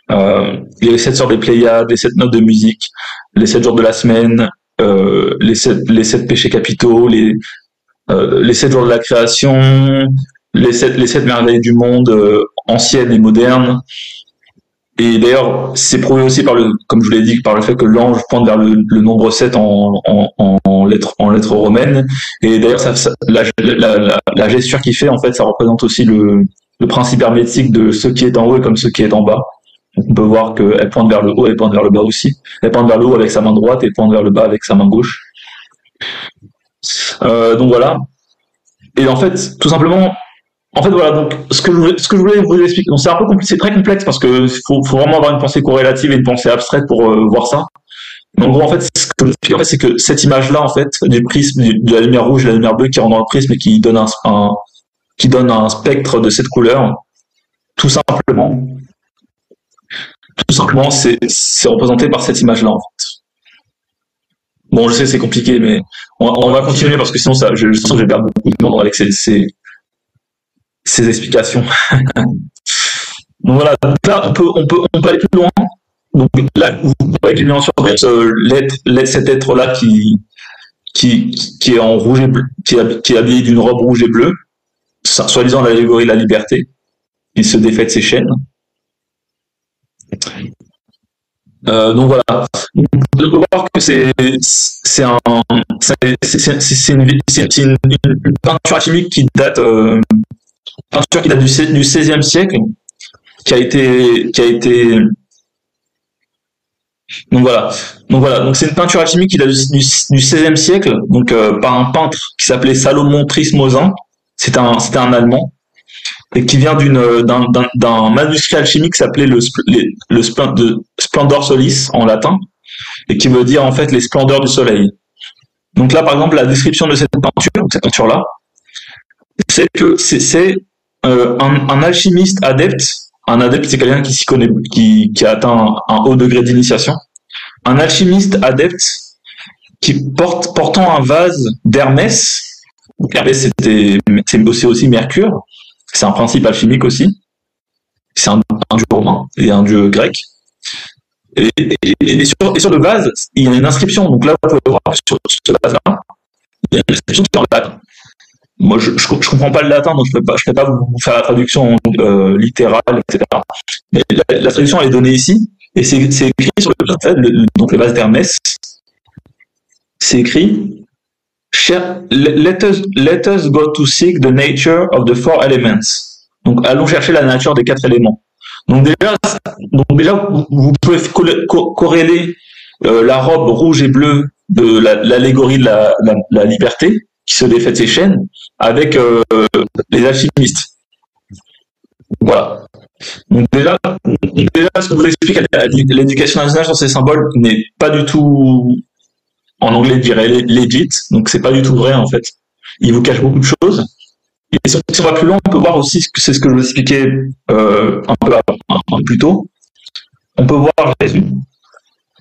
les 7 sortes des Pléiades, les 7 notes de musique, les 7 jours de la semaine, les 7 péchés capitaux, les 7 jours de la création, les 7 merveilles du monde anciennes et modernes. Et d'ailleurs, c'est prouvé aussi comme je vous l'ai dit, par le fait que l'ange pointe vers le nombre 7 en lettres romaines. Et d'ailleurs, la gesture qu'il fait, en fait, ça représente aussi le principe hermétique de ce qui est en haut et comme ce qui est en bas. Donc, on peut voir qu'elle pointe vers le haut, elle pointe vers le bas aussi. Elle pointe vers le haut avec sa main droite et pointe vers le bas avec sa main gauche. Donc voilà. Et en fait, tout simplement, voilà, donc ce que je voulais vous expliquer, c'est un peu compliqué, c'est très complexe parce que faut vraiment avoir une pensée corrélative et une pensée abstraite pour voir ça. Mais en gros, en fait, ce que je explique, en fait, c'est que cette image-là, en fait, du prisme, de la lumière rouge et de la lumière bleue qui rentre dans le prisme et qui donne un spectre de cette couleur, tout simplement, c'est représenté par cette image-là, en fait. Bon, je sais, c'est compliqué, mais on va continuer parce que sinon, je sens que je vais perdre beaucoup de temps avec ces explications. Donc voilà, donc là, on peut aller plus loin. Donc là, vous voyez qu'il y a sur cet être-là qui est en rouge et bleu, qui est habillé d'une robe rouge et bleue, soi-disant l'allégorie de la liberté. Il se défait de ses chaînes. Donc voilà. On peut voir que c'est une peinture chimique qui date du XVIe siècle, qui a été donc voilà. Donc c'est une peinture alchimique qui date du XVIe siècle, donc par un peintre qui s'appelait Salomon Trismozin. C'est un Allemand et qui vient d'un manuscrit alchimique qui s'appelait le Splendor Solis en latin et qui veut dire en fait les splendeurs du soleil. Donc là, par exemple, la description de cette peinture-là, c'est que c'est un alchimiste adepte. Un adepte, c'est quelqu'un qui s'y connaît, qui a atteint un haut degré d'initiation. Un alchimiste adepte portant un vase d'Hermès. Hermès, c'est aussi Mercure. C'est un principe alchimique aussi. C'est un dieu romain et un dieu grec. Et sur le vase, il y a une inscription. Donc là, vous pouvez voir sur ce vase-là, il y a une inscription qui est en latin. Moi, je comprends pas le latin, donc je peux pas vous faire la traduction littérale, etc. Mais la traduction elle est donnée ici, et c'est écrit sur donc le vase d'Hermès. C'est écrit let us go to seek the nature of the 4 elements. Donc allons chercher la nature des 4 éléments. Donc déjà vous pouvez corréler la robe rouge et bleue de l'allégorie de la liberté qui se défait de ses chaînes avec les alchimistes. Voilà. Donc déjà, ce que je vous explique, l'éducation nationale sur ces symboles n'est pas du tout, en anglais, je dirais legit, donc c'est pas du tout vrai en fait. Il vous cache beaucoup de choses. Et si on va plus loin, on peut voir aussi, c'est ce que je vous expliquais un peu plus tôt, on peut voir Jésus.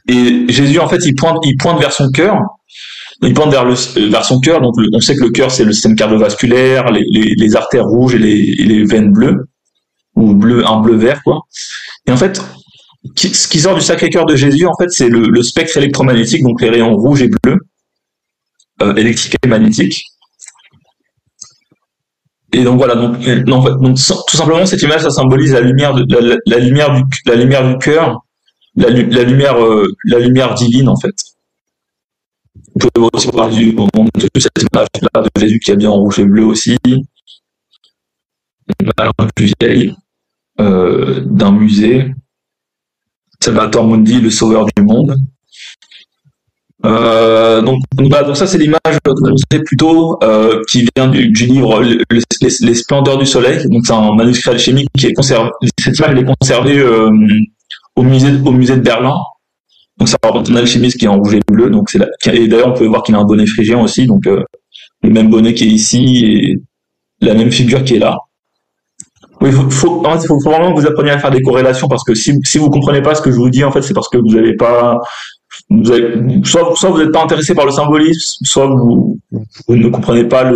Et Jésus, en fait, il pointe vers son cœur. Il pointe vers son cœur. Donc, on sait que le cœur, c'est le système cardiovasculaire, les artères rouges et les veines bleues, ou un bleu vert, quoi. Et en fait, ce qui sort du Sacré-Cœur de Jésus, en fait, c'est le spectre électromagnétique, donc les rayons rouges et bleus, électrique et magnétique. Et donc voilà, donc tout simplement cette image, ça symbolise la lumière la lumière du cœur, la lumière divine en fait. On peut aussi parler de cette image-là de Jésus qui est habillé en rouge et bleu aussi, une image un peu plus vieille d'un musée, Salvator Mundi, le sauveur du monde. Donc ça c'est l'image que je sais plutôt qui vient du livre les splendeurs du soleil. Donc c'est un manuscrit alchimique qui est conservé. Cette image elle est conservée au musée de Berlin. Donc ça représente un alchimiste qui est en rouge et bleu. Donc c'est là. Et d'ailleurs on peut voir qu'il a un bonnet phrygien aussi. Donc le même bonnet qui est ici et la même figure qui est là. Oui, en fait, faut vraiment que vous appreniez à faire des corrélations parce que si vous comprenez pas ce que je vous dis, en fait, c'est parce que vous n'avez pas soit vous n'êtes pas intéressé par le symbolisme, soit vous ne comprenez pas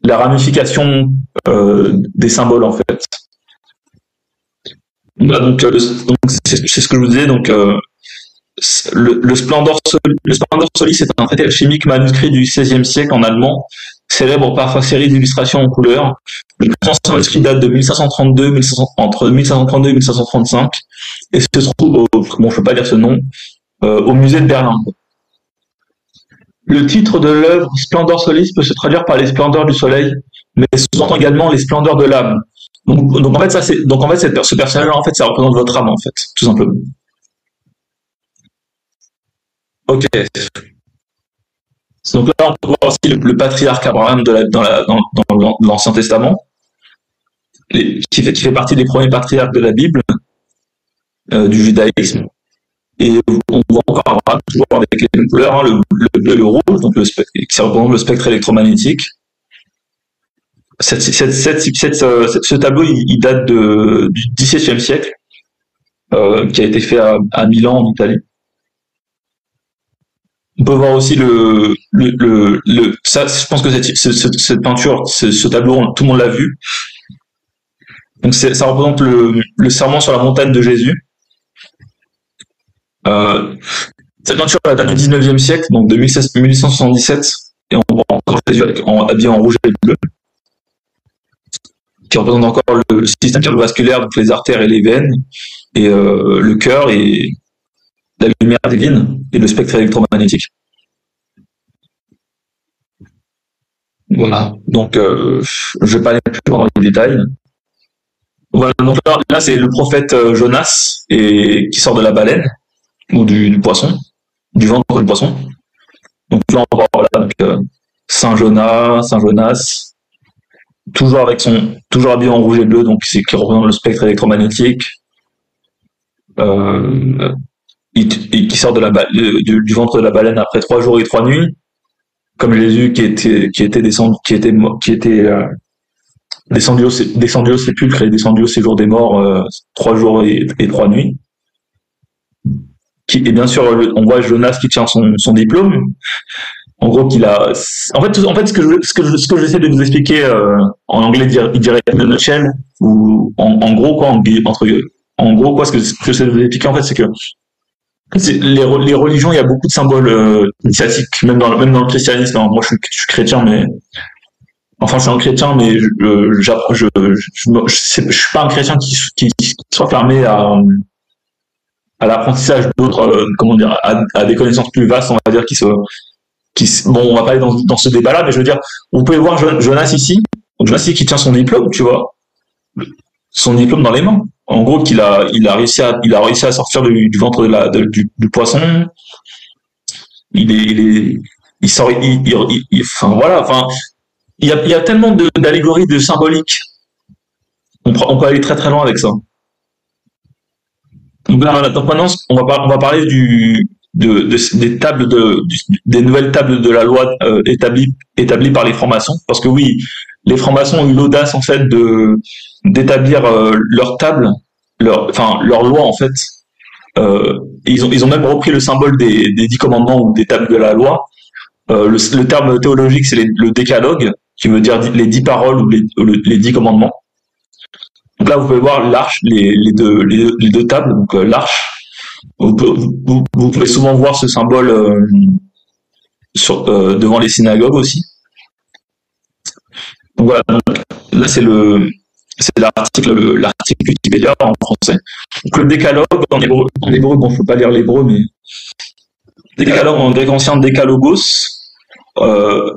la ramification des symboles en fait. Bah, donc c'est ce que je vous disais. Donc le Splendor Solis c'est un traité chimique manuscrit du XVIe siècle en allemand, célèbre par sa série d'illustrations en couleurs. Le plus ancien manuscrit date de 1532, entre 1532 et 1535, et se trouve bon, je peux pas dire ce nom, au musée de Berlin. Le titre de l'œuvre Splendor Solis peut se traduire par les splendeurs du soleil, mais sous-entend également les splendeurs de l'âme. Donc en fait, ce personnage-là, en fait, ça représente votre âme, en fait, tout simplement. Ok. Donc là, on peut voir aussi le patriarche Abraham dans l'Ancien Testament, qui fait partie des premiers patriarches de la Bible, du judaïsme. Et on voit encore Abraham toujours avec les mêmes couleurs, hein, le bleu et le rouge, donc qui représente le spectre électromagnétique. Ce tableau, il date du XVIIe siècle, qui a été fait à Milan, en Italie. On peut voir aussi ça, je pense que cette peinture, ce tableau, tout le monde l'a vu. Donc ça représente le serment sur la montagne de Jésus. Cette peinture date du 19e siècle, donc de 1877, et on voit encore Jésus habillé en rouge et bleu, qui représente encore le système cardiovasculaire, donc les artères et les veines, et le cœur et la lumière divine et le spectre électromagnétique. Voilà, donc je vais pas aller plus dans les détails. Voilà, donc là c'est le prophète Jonas qui sort de la baleine ou du poisson, du ventre du poisson. Donc là on voit voilà, Saint Jonas, toujours habillé en rouge et bleu, donc c'est qui représente le spectre électromagnétique. Qui sort du ventre de la baleine après 3 jours et 3 nuits, comme Jésus qui était descendu au sépulcre et descendu au séjour des morts 3 jours et 3 nuits. Et bien sûr, on voit Jonas qui tient son diplôme. En gros, en fait, ce que j'essaie de vous expliquer en anglais, il dirait in a nutshell, ou en gros quoi, en gros quoi, ce que j'essaie de vous expliquer en fait, c'est que les religions, il y a beaucoup de symboles initiatiques, même dans le christianisme. Alors, moi, je suis chrétien, mais enfin, je suis un chrétien, mais je suis pas un chrétien qui soit fermé à l'apprentissage d'autres, comment dire, à des connaissances plus vastes, on va dire, bon, on va pas aller dans ce débat-là, mais je veux dire, vous pouvez voir Jonas ici, qui tient son diplôme, tu vois, son diplôme dans les mains. En gros, il a réussi à sortir du ventre du poisson. Il sort, enfin voilà, enfin, il y a tellement d'allégories, de symboliques. On peut aller très très loin avec ça. Donc maintenant, on va parler des nouvelles tables de la loi établies par les francs-maçons, parce que oui, les francs-maçons ont eu l'audace en fait d'établir leur table, leur loi en fait. Ils ont même repris le symbole des 10 commandements ou des tables de la loi. Le terme théologique c'est le décalogue, qui veut dire les 10 paroles ou les 10 commandements. Donc là, vous pouvez voir l'arche, les deux tables. Donc l'arche, vous pouvez souvent voir ce symbole devant les synagogues aussi. Donc voilà, donc, là c'est l'article Wikipédia en français. Donc le décalogue en hébreu, bon, je peux pas lire l'hébreu, mais décalogue en grec ancien, décalogos, euh,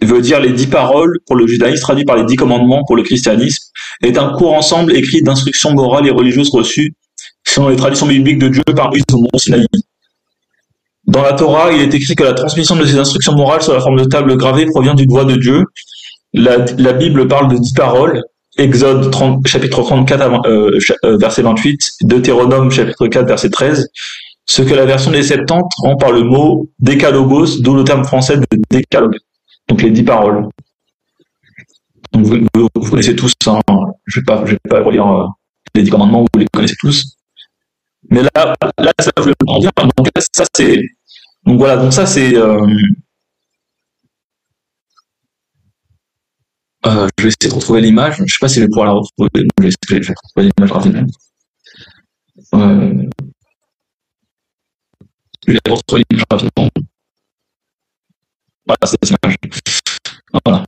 veut dire les 10 paroles pour le judaïsme, traduit par les 10 commandements pour le christianisme, est un court ensemble écrit d'instructions morales et religieuses reçues selon les traditions bibliques de Dieu par Moïse au mont Sinaï. Dans la Torah, il est écrit que la transmission de ces instructions morales sous la forme de tables gravées provient d'une voix de Dieu. La Bible parle de 10 paroles. Exode 30, chapitre 34, verset 28, Deutéronome, chapitre 4, verset 13, ce que la version des Septante rend par le mot décalogos, d'où le terme français de décalogue. Donc les 10 paroles. Donc vous connaissez tous, hein. Je vais pas relire les 10 commandements, vous les connaissez tous. Mais là, ça je vais en dire. Donc là, ça c'est, donc voilà, donc ça c'est, je vais essayer de retrouver l'image. Je sais pas si je vais pouvoir la retrouver. Je vais retrouver l'image rapidement. Je vais retrouver l'image rapidement. Voilà, c'est l'image. Voilà.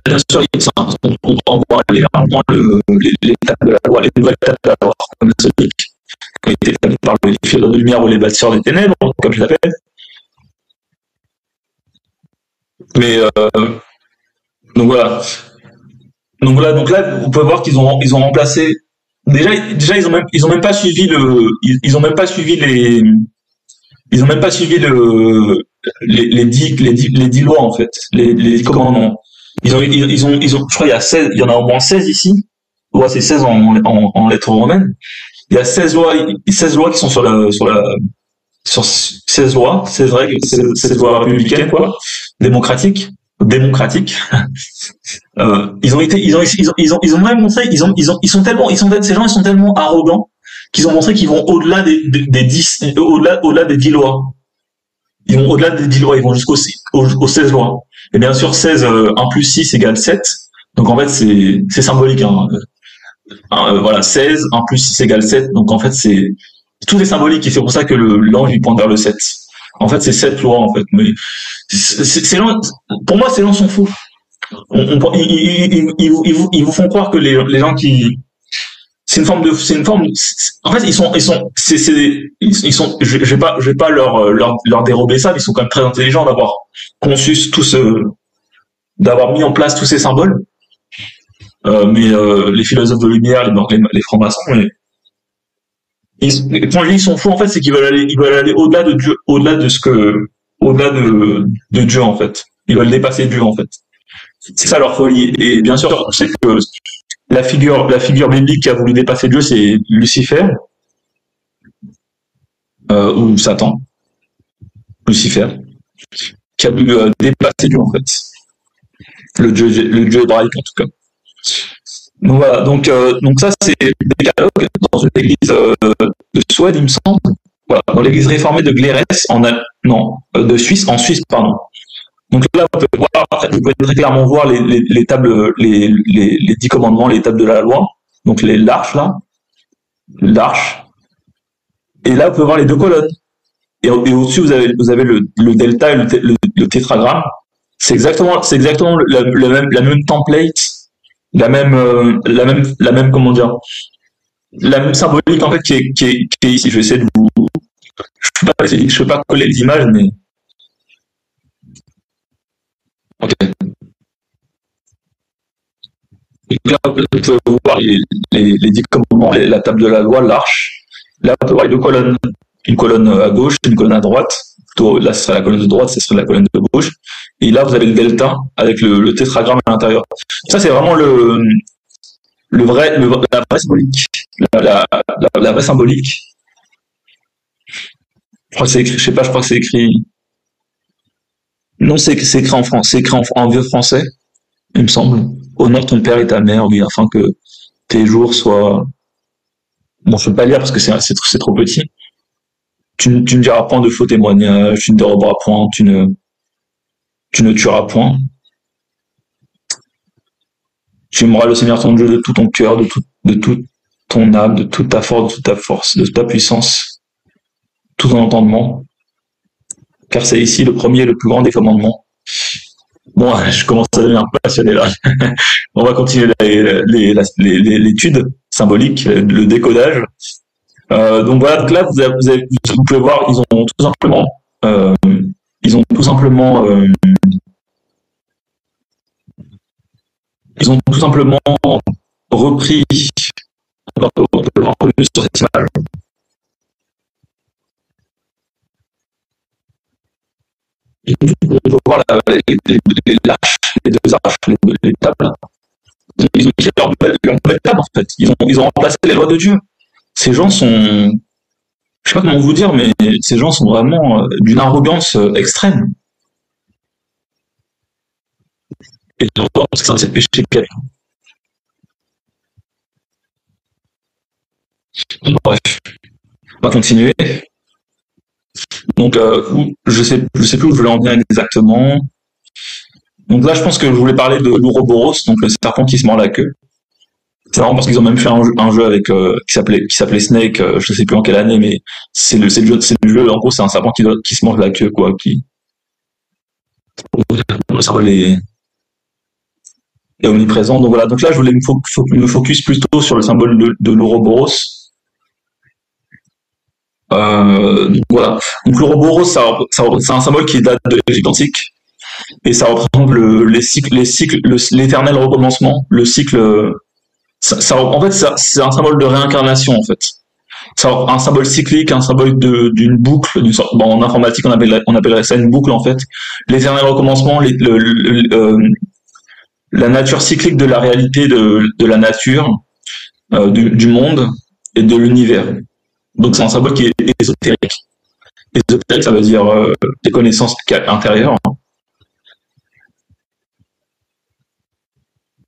Bien sûr, on va voir les étapes de la loi, les nouvelles étapes de la loi maçonnique, qui ont été établies par les philosophes de lumière ou les bâtisseurs des ténèbres, comme je l'appelle. Mais donc voilà. Donc là, vous pouvez voir qu'ils ont remplacé. Déjà, ils ont même pas suivi ils ont même pas suivi ils ont même pas suivi les 10 lois en fait, les 10 commandements. Je crois il y a 16, il y en a au moins 16 ici. Ouais, c'est 16 en lettres romaines. Il y a 16 lois qui sont sur 16 lois, 16 règles, 16 lois républicaines, quoi, démocratiques. Ils ont même montré, ces gens, ils sont tellement arrogants qu'ils ont montré qu'ils vont au-delà des 10, au-delà des 10 lois. Ils vont au-delà des 10 lois, ils vont aux 16 lois. Et bien sûr, 16, 1 plus 6 égale 7. Donc en fait, c'est symbolique, hein. Voilà, 16, 1 plus 6 égale 7. Donc en fait, tout est symbolique et c'est pour ça que l'ange, il pointe vers le 7. En fait, c'est 7 lois, en fait. Mais pour moi, ces gens sont fous. Ils vous font croire que les gens qui, en fait, je vais pas leur dérober ça, mais ils sont quand même très intelligents d'avoir conçu d'avoir mis en place tous ces symboles. Mais les philosophes de lumière, les francs-maçons, quand je dis ils sont fous, en fait, c'est qu'ils veulent aller au-delà de Dieu, au-delà de Dieu, en fait. Ils veulent dépasser Dieu, en fait. C'est ça leur folie. Et bien sûr, c'est que la figure biblique qui a voulu dépasser Dieu, c'est Lucifer, ou Satan, Lucifer, qui a voulu dépasser Dieu, en fait. Le Dieu hébraïque, en tout cas. Donc voilà, donc ça c'est décalogue dans une église de Suède, il me semble. Voilà, dans l'église réformée de Glérès, de Suisse, en Suisse, pardon. Donc là, vous pouvez très clairement voir les tables, les 10 commandements, les tables de la loi. Donc l'arche là, l'arche. Et là, vous pouvez voir les 2 colonnes. Et au-dessus, vous avez le delta et le tétragramme. C'est exactement la même template, la même comment dire, la même symbolique en fait qui est ici. Je vais essayer de vous, je peux pas coller les images, mais ok. Et là, vous pouvez voir les 10 commandements, la table de la loi, l'arche. Là, vous pouvez voir les 2 colonnes, une colonne à gauche, une colonne à droite. Plutôt, là, ce serait la colonne de droite, ce serait la colonne de gauche. Et là, vous avez le delta avec le tétragramme à l'intérieur. Ça, c'est vraiment la vraie symbolique. La vraie symbolique. Je crois que c'est écrit, je sais pas, je crois que c'est écrit. Non, c'est écrit en France, c'est écrit en vieux français, il me semble. Honore ton père et ta mère, oui, afin que tes jours soient. Bon, je peux pas lire parce que c'est trop petit. Tu ne diras point de faux témoignages, tu ne déroberas point, tu ne tueras point. Tu aimeras le Seigneur ton Dieu de tout ton cœur, de toute ton âme, de toute ta force, de toute ta puissance, tout ton entendement. car c'est ici le premier et le plus grand des commandements. Bon, je commence à devenir un peu passionné là. On va continuer l'étude symbolique, le décodage. Donc voilà, donc là vous pouvez voir, euh, ils ont tout simplement, ils ont tout simplement repris, on peut le voir sur cette image. On peut voir les lâches, les deux arches, les tables. Ils ont écrit leur nouvelle table en fait. Ils ont remplacé les lois de Dieu. Ces gens sont, je sais pas comment vous dire, mais ces gens sont vraiment d'une arrogance extrême. Et je pense que c'est le péché capital. Bref, on va continuer. Donc, je sais plus où je voulais en venir exactement. Donc là, je pense que je voulais parler de l'Ouroboros, donc le serpent qui se mord la queue. C'est marrant parce qu'ils ont même fait un jeu avec qui s'appelait Snake, je sais plus en quelle année, mais c'est le jeu. En gros, c'est un serpent qui se mange la queue, quoi, qui le cerveau est omniprésent. Donc voilà. Donc là, je voulais me focus plutôt sur le symbole de l'Ouroboros. Voilà. Donc l'Ouroboros, c'est un symbole qui date de l'Égypte antique et ça représente l'éternel recommencement, le cycle. En fait, c'est un symbole de réincarnation en fait. C'est un symbole cyclique, un symbole d'une boucle, en informatique on appellerait ça une boucle en fait. L'éternel recommencement, la nature cyclique de la réalité de la nature, du monde et de l'univers. Donc c'est un symbole qui est ésotérique. Ésotérique, ça veut dire des connaissances intérieures.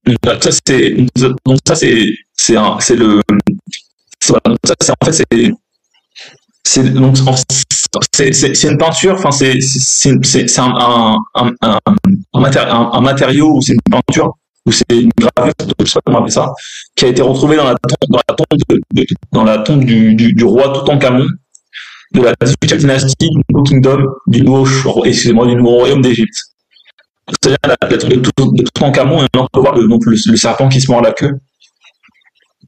Donc ça c'est le voilà, donc ça, en fait c'est une peinture, enfin c'est un matériau ou c'est une peinture ou c'est une gravure, je sais pas comment on appelle ça, qui a été retrouvée dans la tombe du roi Toutankhamon de la 18e dynastie du Nouveau Kingdom, du nouveau royaume d'Égypte. C'est-à-dire la tombe de Toutankhamon, et on peut voir le serpent qui se mord la queue.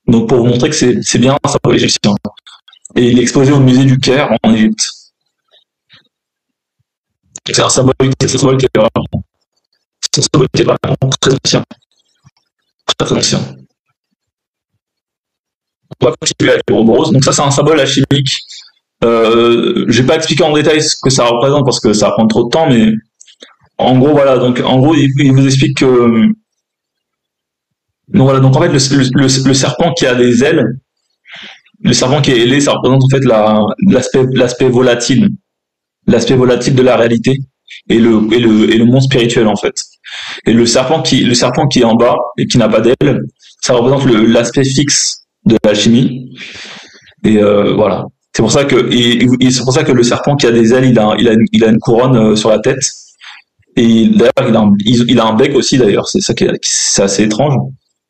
Donc pour vous montrer que c'est bien un symbole égyptien. Et il est exposé au musée du Caire en Égypte. C'est un symbole qui est vraiment très ancien. Très ancien. On va continuer avec l'Ouroboros. Donc ça c'est un symbole alchimique. Je vais pas expliquer en détail ce que ça représente parce que ça va prendre trop de temps, mais en gros voilà. Donc en gros il vous explique que donc voilà, donc en fait le serpent qui a des ailes, le serpent qui est ailé, ça représente en fait l'aspect volatile de la réalité et le monde spirituel en fait. Et le serpent qui est en bas et qui n'a pas d'ailes, ça représente l'aspect fixe de l'alchimie. Et voilà. C'est pour ça que le serpent qui a des ailes, il a une couronne sur la tête. Et d'ailleurs il a un bec aussi d'ailleurs. C'est ça c'est assez étrange.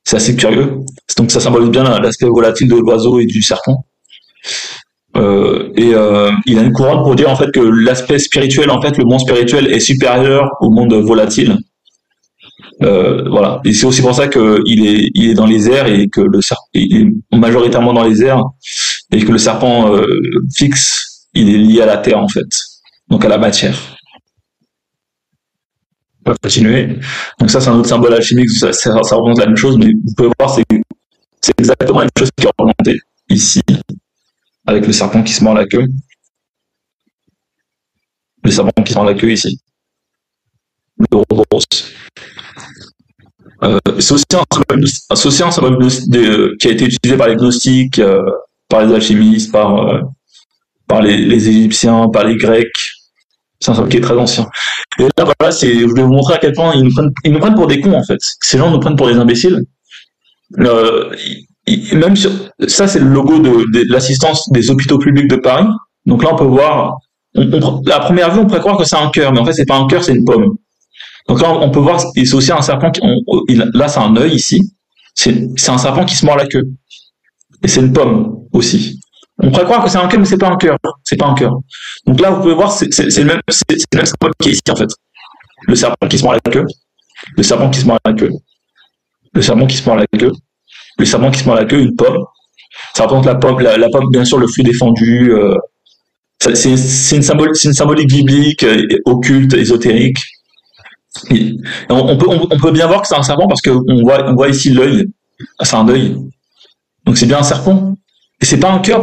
C'est assez curieux. Donc ça symbolise bien l'aspect volatile de l'oiseau et du serpent. Il a une couronne pour dire en fait que l'aspect spirituel, en fait, le monde spirituel est supérieur au monde volatile. Voilà. Et c'est aussi pour ça qu'il est dans les airs et que le serpent est majoritairement dans les airs et que le serpent fixe, il est lié à la terre en fait, donc à la matière. On va continuer. Donc ça, c'est un autre symbole alchimique, ça représente la même chose, mais vous pouvez voir, c'est exactement la même chose qui est représentée ici, avec le serpent qui se mord la queue. Le serpent qui se mord la queue ici. Le Ouroboros. C'est aussi un symbole qui a été utilisé par les gnostiques, par les alchimistes, par les Égyptiens, par les Grecs. C'est un symbole qui est très ancien. Et là, voilà, je vais vous montrer à quel point ils nous prennent pour des cons, en fait. Ces gens nous prennent pour des imbéciles. Même ça, c'est le logo de l'assistance des hôpitaux publics de Paris. Donc là, on peut voir, à première vue, on pourrait croire que c'est un cœur, mais en fait, c'est pas un cœur, c'est une pomme. Donc là, on peut voir, et c'est aussi un serpent là, c'est un œil ici. C'est un serpent qui se mord la queue. Et c'est une pomme aussi. On pourrait croire que c'est un cœur, mais c'est pas un cœur. C'est pas un cœur. Donc là, vous pouvez voir, c'est le même symbole qui est ici, en fait. Le serpent qui se mord la queue, le serpent qui se mord la queue, le serpent qui se mord la queue, le serpent qui se mord la queue, une pomme. Ça représente la pomme, la pomme, bien sûr, le fruit défendu. C'est une symbolique biblique, occulte, ésotérique. On peut bien voir que c'est un serpent parce qu'on voit ici l'œil. C'est un œil. Donc c'est bien un serpent. Et c'est pas un cœur.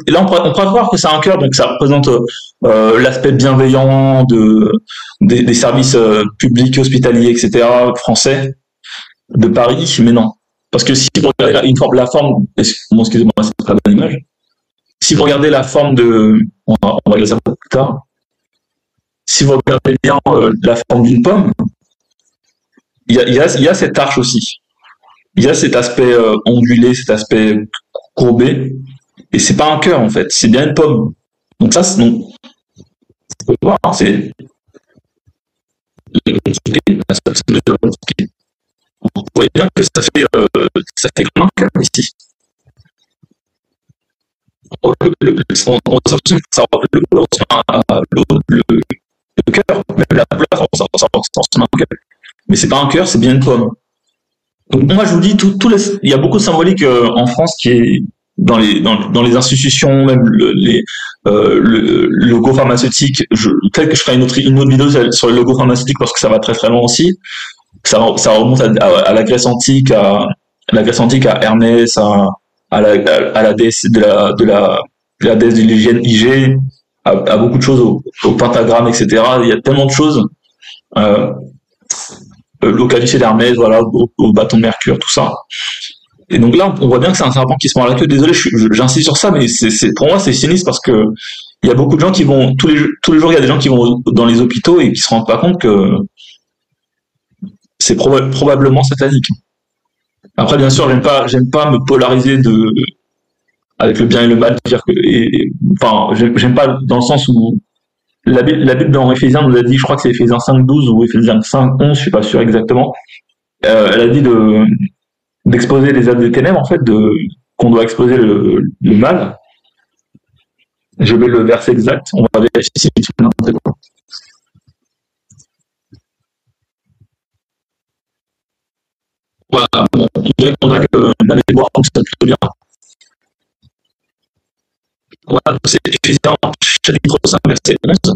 Là, on pourrait voir que c'est un cœur, donc ça représente l'aspect bienveillant des services publics, hospitaliers, etc., français de Paris, mais non. Parce que si vous regardez la forme, bon, excusez-moi, c'est pas très bonne image. Si vous regardez la forme on va regarder ça plus tard. Si vous regardez bien la forme d'une pomme, il y a cette arche aussi. Il y a cet aspect ondulé, cet aspect courbé, et c'est pas un cœur en fait, c'est bien une pomme. Donc ça, vous pouvez voir, hein, c'est vous voyez bien que ça fait comme un cœur ici. Le cœur, même la couleur, ça ressemble à un cœur. Mais c'est pas un cœur, c'est bien une pomme. Donc moi je vous dis, il y a beaucoup de symbolique en France qui est dans les institutions, même le logo pharmaceutique. Peut-être que je ferai une autre vidéo sur le logo pharmaceutique parce que ça va très très loin aussi. Ça remonte à la Grèce antique, à Hermès, à la déesse de la déesse de l'hygiène, IG, à beaucoup de choses, au pentagramme, etc. Il y a tellement de choses. Le calichet d'Hermès, voilà, au bâton de Mercure, tout ça. Et donc là, on voit bien que c'est un serpent qui se mord la queue. Désolé, j'insiste sur ça, mais pour moi, c'est sinistre parce que il y a beaucoup de gens qui vont, tous les jours, il y a des gens qui vont dans les hôpitaux et qui se rendent pas compte que c'est probablement satanique. Après, bien sûr, j'aime pas me polariser avec le bien et le mal, dire que, enfin, j'aime pas dans le sens où la Bible dans Éphésiens nous a dit, je crois que c'est Éphésiens 5:12 ou Éphésiens 5:11, je suis pas sûr exactement. Elle a dit d'exposer les œuvres des ténèbres, en fait, qu'on doit exposer le mal. Je vais le verset exact, on va vérifier si c'est n'importe quoi. Voilà, bon, on dirait qu'on a que la mémoire fonctionne plutôt bien. Voilà, c'est Éphésiens chapitre 5, verset 11.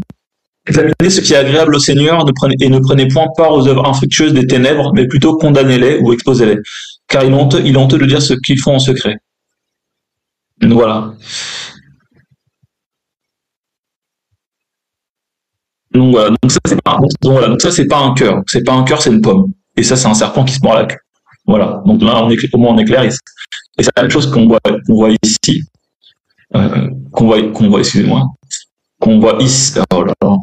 Examinez ce qui est agréable au Seigneur et ne prenez point part aux œuvres infructueuses des ténèbres, mais plutôt condamnez-les ou exposez-les. Car il est honteux de dire ce qu'ils font en secret. Voilà. Donc voilà, donc ça c'est pas un cœur, c'est pas un cœur, c'est une pomme. Et ça c'est un serpent qui se mord la queue. Voilà. Donc là au moins on est clair. Et c'est la même chose qu'on voit ici, excusez-moi, qu'on voit ici. Oh là là.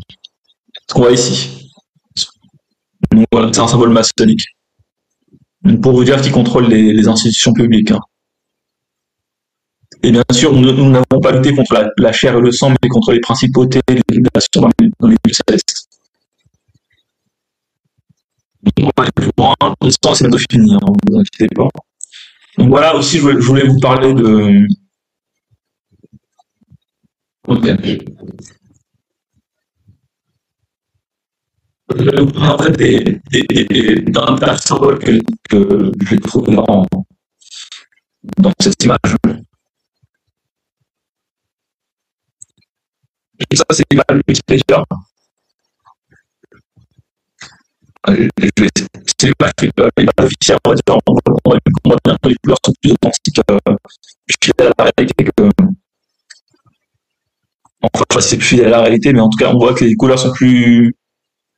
Ce qu'on voit ici. Donc voilà, c'est un symbole maçonnique. Donc, pour vous dire qui contrôle les institutions publiques. Hein. Et bien sûr, nous n'avons pas lutté contre la chair et le sang, mais contre les principautés et les dominations dans les lieux célestes. Donc, voilà, l'histoire, c'est bientôt fini, hein, ne vous inquiétez pas. Donc voilà, aussi, je voulais vous parler de... Okay. En fait, d'un symbole que j'ai trouvé dans cette image. Et ça, c'est l'image de Wikipédia. C'est l'image officielle, on va dire. On voit bien que les couleurs sont plus authentiques, fidèles à la réalité que. Enfin, c'est plus fidèle à la réalité, mais en tout cas, on voit que les couleurs sont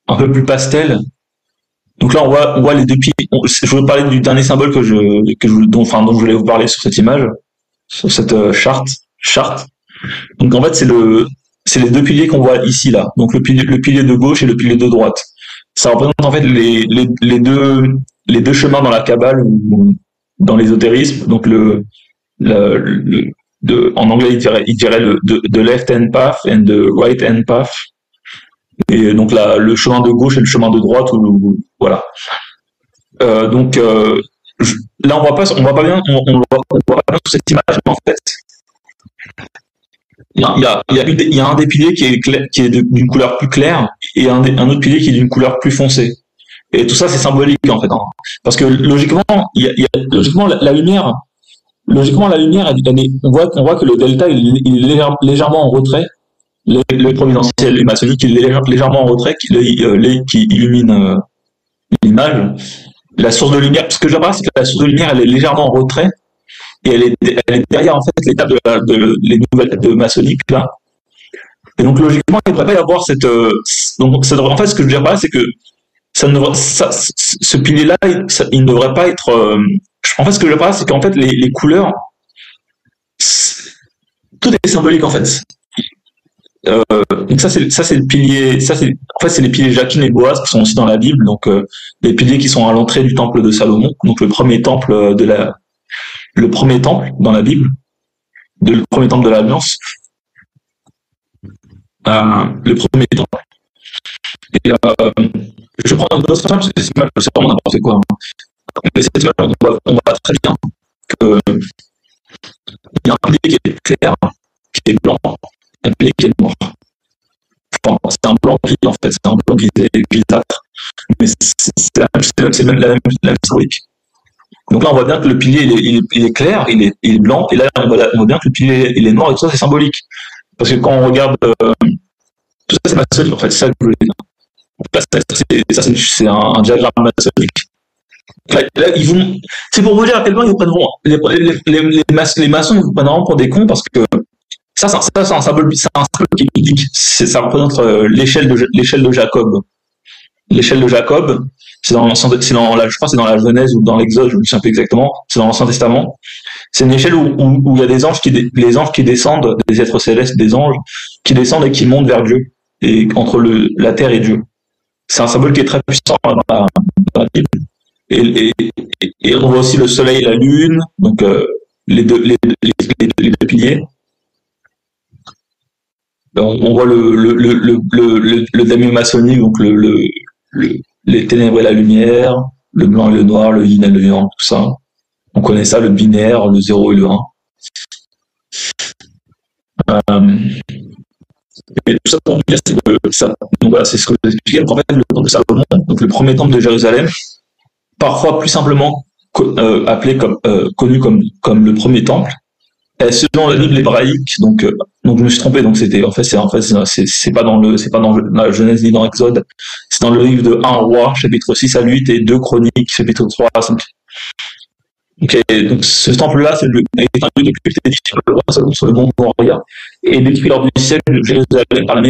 un peu plus pastel. Donc là, on voit les deux piliers. Je veux parler du dernier symbole dont je voulais vous parler sur cette image, sur cette charte. Donc en fait, c'est les deux piliers qu'on voit ici là. Donc le pilier de gauche et le pilier de droite. Ça représente en fait les deux chemins dans la Kabbale ou dans l'ésotérisme. Donc en anglais, il dirait the left hand path and the right hand path. Et donc le chemin de gauche et le chemin de droite, voilà. Donc là, on voit pas bien sur cette image, mais en fait, Il y a un des piliers qui est d'une couleur plus claire et un autre pilier qui est d'une couleur plus foncée. Et tout ça, c'est symbolique en fait, hein. Parce que logiquement, logiquement logiquement la lumière, on voit que le delta il est légèrement en retrait. Le providentiel et maçonnique, il est légèrement en retrait, qui illumine l'image. La source de lumière, ce que j'apprends, c'est que la source de lumière, elle est légèrement en retrait et elle est derrière en fait l'étape les nouvelles tables de maçonnique là. Et donc logiquement, il ne devrait pas y avoir cette. Donc en fait, ce que je veux dire par là, c'est que ce pilier-là, il ne devrait pas être. En fait, ce que je veux dire par là, c'est qu'en fait, les couleurs, tout est symbolique en fait. Donc ça c'est le pilier, en fait c'est les piliers Jachin et Boaz qui sont aussi dans la Bible, donc les piliers qui sont à l'entrée du temple de Salomon, donc le premier temple dans la Bible, le premier temple de l'Alliance, le premier temple. Et je prends un autre exemple parce que c'est vraiment n'importe quoi. Mais cette image, on voit très bien que il y a un pilier qui est clair, qui est blanc, un pilier qui est noir. Enfin, c'est un blanc gris en fait, c'est un blanc grisâtre. Mais c'est même la même symbolique. Donc là, on voit bien que le pilier il est clair, il est blanc, et là, on voit bien que le pilier il est noir, et tout ça, c'est symbolique. Parce que quand on regarde, tout ça, c'est maçonnique, en fait, c'est ça que je voulais dire. Ça, c'est un diagramme maçonnique. Là, c'est pour vous dire à quel point ils prendront, les maçons vous prendront pour des cons, parce que ça, c'est un symbole qui est biblique. Ça représente l'échelle de Jacob. L'échelle de Jacob, je crois que c'est dans la Genèse ou dans l'Exode, je ne me souviens plus exactement, c'est dans l'Ancien Testament. C'est une échelle où il y a des anges les anges qui descendent, des êtres célestes, des anges, qui descendent et qui montent vers Dieu, et entre la terre et Dieu. C'est un symbole qui est très puissant dans la Bible. Et on voit aussi le soleil et la lune, donc les deux piliers. On voit le damier maçonnique, donc les ténèbres et la lumière, le blanc et le noir, le yin et le yang, tout ça. On connaît ça, le binaire, le 0 et le 1. Et tout ça pour dire, c'est que ça. Donc voilà, c'est ce que je vous expliquais. En fait, le temple de Salomon, donc le premier temple de Jérusalem, parfois plus simplement connu comme le premier temple, selon la Bible hébraïque, donc je me suis trompé, donc c'est pas dans la Genèse ni dans l'Exode, c'est dans le livre de 1 Roi, chapitre 6 à 8, et 2 Chroniques, chapitre 3 à 5. Donc ce temple-là, est un lieu de culte édifié sur le mont Moria, et détruit lors du siège de Jérusalem par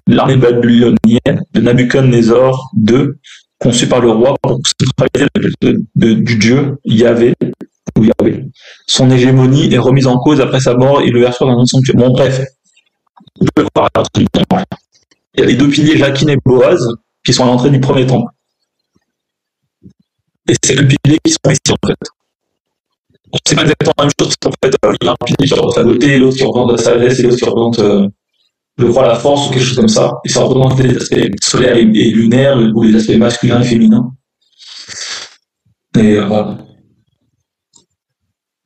l'armée babylonienne de Nabuchodonosor II, conçu par le roi pour centraliser le culte du dieu Yahvé. Son hégémonie est remise en cause après sa mort et l'ouverture d'un autre sanctuaire. Bon, bref, on peut voir à l'entrée du temple. Il y a les deux piliers Jachin et Boaz qui sont à l'entrée du premier temple. Et c'est le pilier qui sont ici en fait. On ne sait pas exactement la même chose, parce qu'en fait, il y a un pilier qui représente la beauté, l'autre qui représente la sagesse, et l'autre qui représente, je crois, la force ou quelque chose comme ça. Et ça représente les aspects solaires et lunaires, ou les aspects masculins et féminins. Et voilà.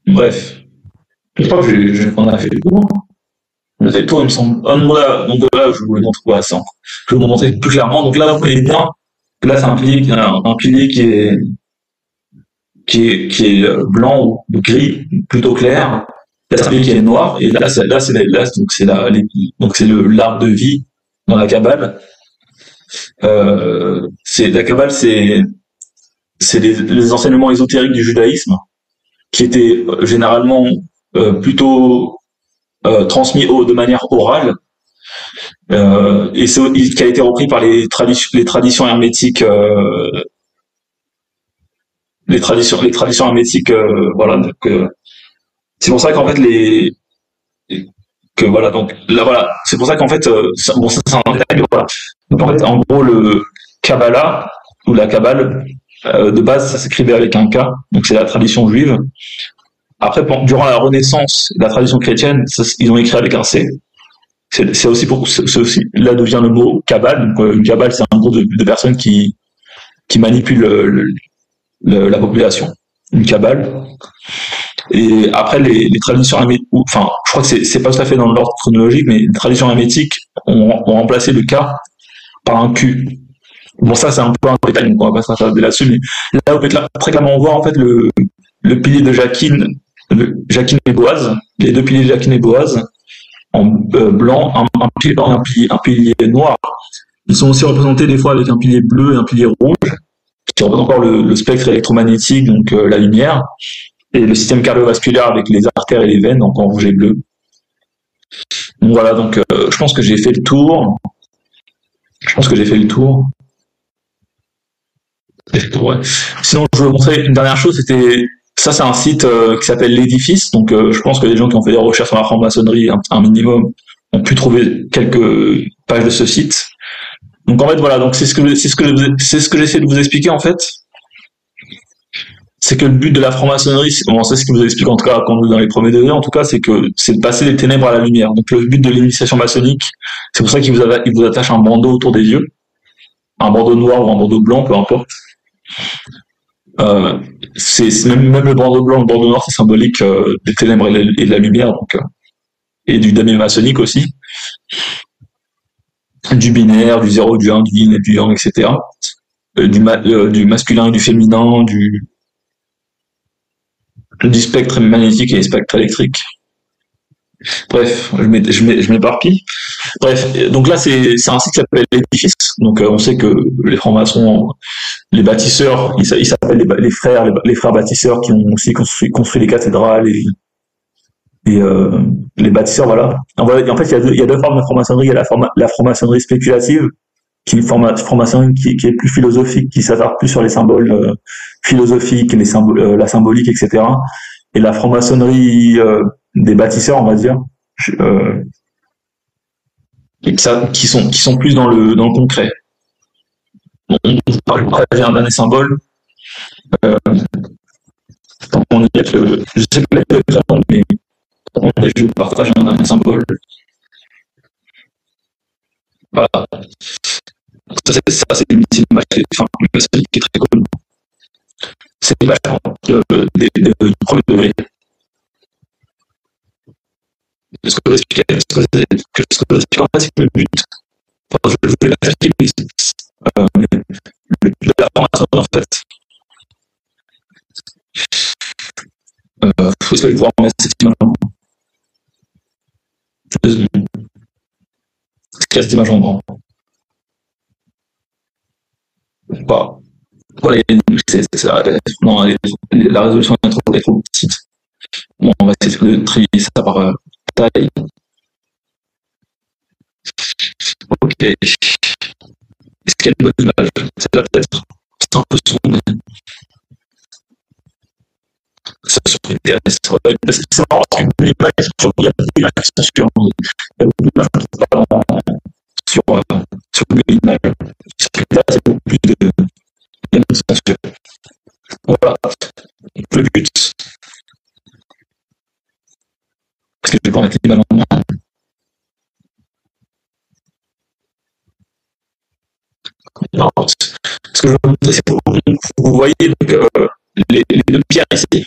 Bref. Je crois que on a fait le tour. On a fait le tour, il me semble. Donc là, je vous le montre quoi, ça. Je vais vous montrer plus clairement. Donc là, vous voyez bien que là, c'est un pilier qui est blanc ou gris, plutôt clair. Là, c'est un pilier qui est noir. Et là, c'est l'arbre de vie dans la Kabbale. La Kabbale, c'est les enseignements ésotériques du judaïsme, qui étaient généralement plutôt transmis de manière orale, et qui a été repris par les traditions hermétiques, voilà. Donc c'est pour ça qu'en fait c'est pour ça qu'en fait c'est un détail, voilà. Donc en fait, en gros, le Kabbalah ou la Kabbale, de base, ça s'écrivait avec un K, donc c'est la tradition juive. Après, durant la Renaissance, la tradition chrétienne, ils ont écrit avec un C. C'est aussi là d'où vient le mot Kabbale. Donc, une Kabbale, c'est un groupe de personnes qui manipulent la population. Une Kabbale. Et après, les traditions enfin, je crois que c'est pas tout à fait dans l'ordre chronologique, mais les traditions hermétiques ont remplacé le K par un Q. Bon, ça, c'est un peu un détail, donc on va pas s'attarder là-dessus, mais là, très clairement, on voit, en fait, le pilier de Jacquine, Jacquine et Boaz, les deux piliers de Jacquine et Boaz, en blanc, un pilier blanc et un pilier noir. Ils sont aussi représentés des fois avec un pilier bleu et un pilier rouge, qui représente encore le spectre électromagnétique, donc la lumière, et le système cardiovasculaire avec les artères et les veines, donc en rouge et bleu. Donc voilà, donc je pense que j'ai fait le tour. Je pense que j'ai fait le tour. Ouais. Sinon, je veux montrer une dernière chose, ça, c'est un site qui s'appelle l'édifice. Donc, je pense que les gens qui ont fait des recherches sur la franc-maçonnerie, un minimum, ont pu trouver quelques pages de ce site. Donc, en fait, voilà. Donc, c'est ce que j'essaie de vous expliquer, en fait. C'est que le but de la franc-maçonnerie, c'est ce qui vous explique, en tout cas, quand vous êtes dans les premiers degrés, en tout cas, c'est de passer des ténèbres à la lumière. Donc, le but de l'initiation maçonnique, c'est pour ça qu'il vous attache un bandeau autour des yeux. Un bandeau noir ou un bandeau blanc, peu importe. C'est même le bandeau blanc, le bandeau noir, c'est symbolique des ténèbres et de la lumière, donc et du damier maçonnique aussi, du binaire, du 0, du 1, du yin et du yang, etc. Du masculin et du féminin, du spectre magnétique et du spectre électrique. Bref, je m'éparpille. Bref, donc là, c'est un site qui s'appelle l'édifice. Donc on sait que les francs-maçons, les bâtisseurs, ils s'appellent les frères bâtisseurs qui ont aussi construit les cathédrales et les bâtisseurs, voilà. En fait, il y a deux formes de franc-maçonnerie. Il y a la franc-maçonnerie spéculative, qui est une franc-maçonnerie qui est plus philosophique, qui s'attarde plus sur les symboles philosophiques, la symbolique, etc. Et la franc-maçonnerie des bâtisseurs, on va dire, qui sont plus dans le concret. Bon, je partage un dernier symbole. On est, je sais que mais je partage un dernier symbole. Voilà. Ça, c'est une image qui est très commune. C'est l'image du premier degré. Ce que je vous explique, en fait, c'est que le but, je vais la faire le but de la formation, en fait, faut essayer de voir cette image en grand. Cette image en grand. Voilà. Voilà, non, la résolution est trop petite. Bon, on va essayer de trier ça par taille. Ok. Est-ce qu'il y a une bonne image? C'est là peut-être. C'est un peu sombre. Ça s'intéresse. C'est marrant, c'est une image sur il y a beaucoup d'images qui sont sur. Il y a beaucoup d'images qui sont sur l'image. Là, c'est beaucoup plus de. Il y a une censure. Voilà. Le but. Parce que je vais pas mettre les ballons en main. Ce que je veux vous montrer, c'est que vous voyez donc, les deux pierres ici.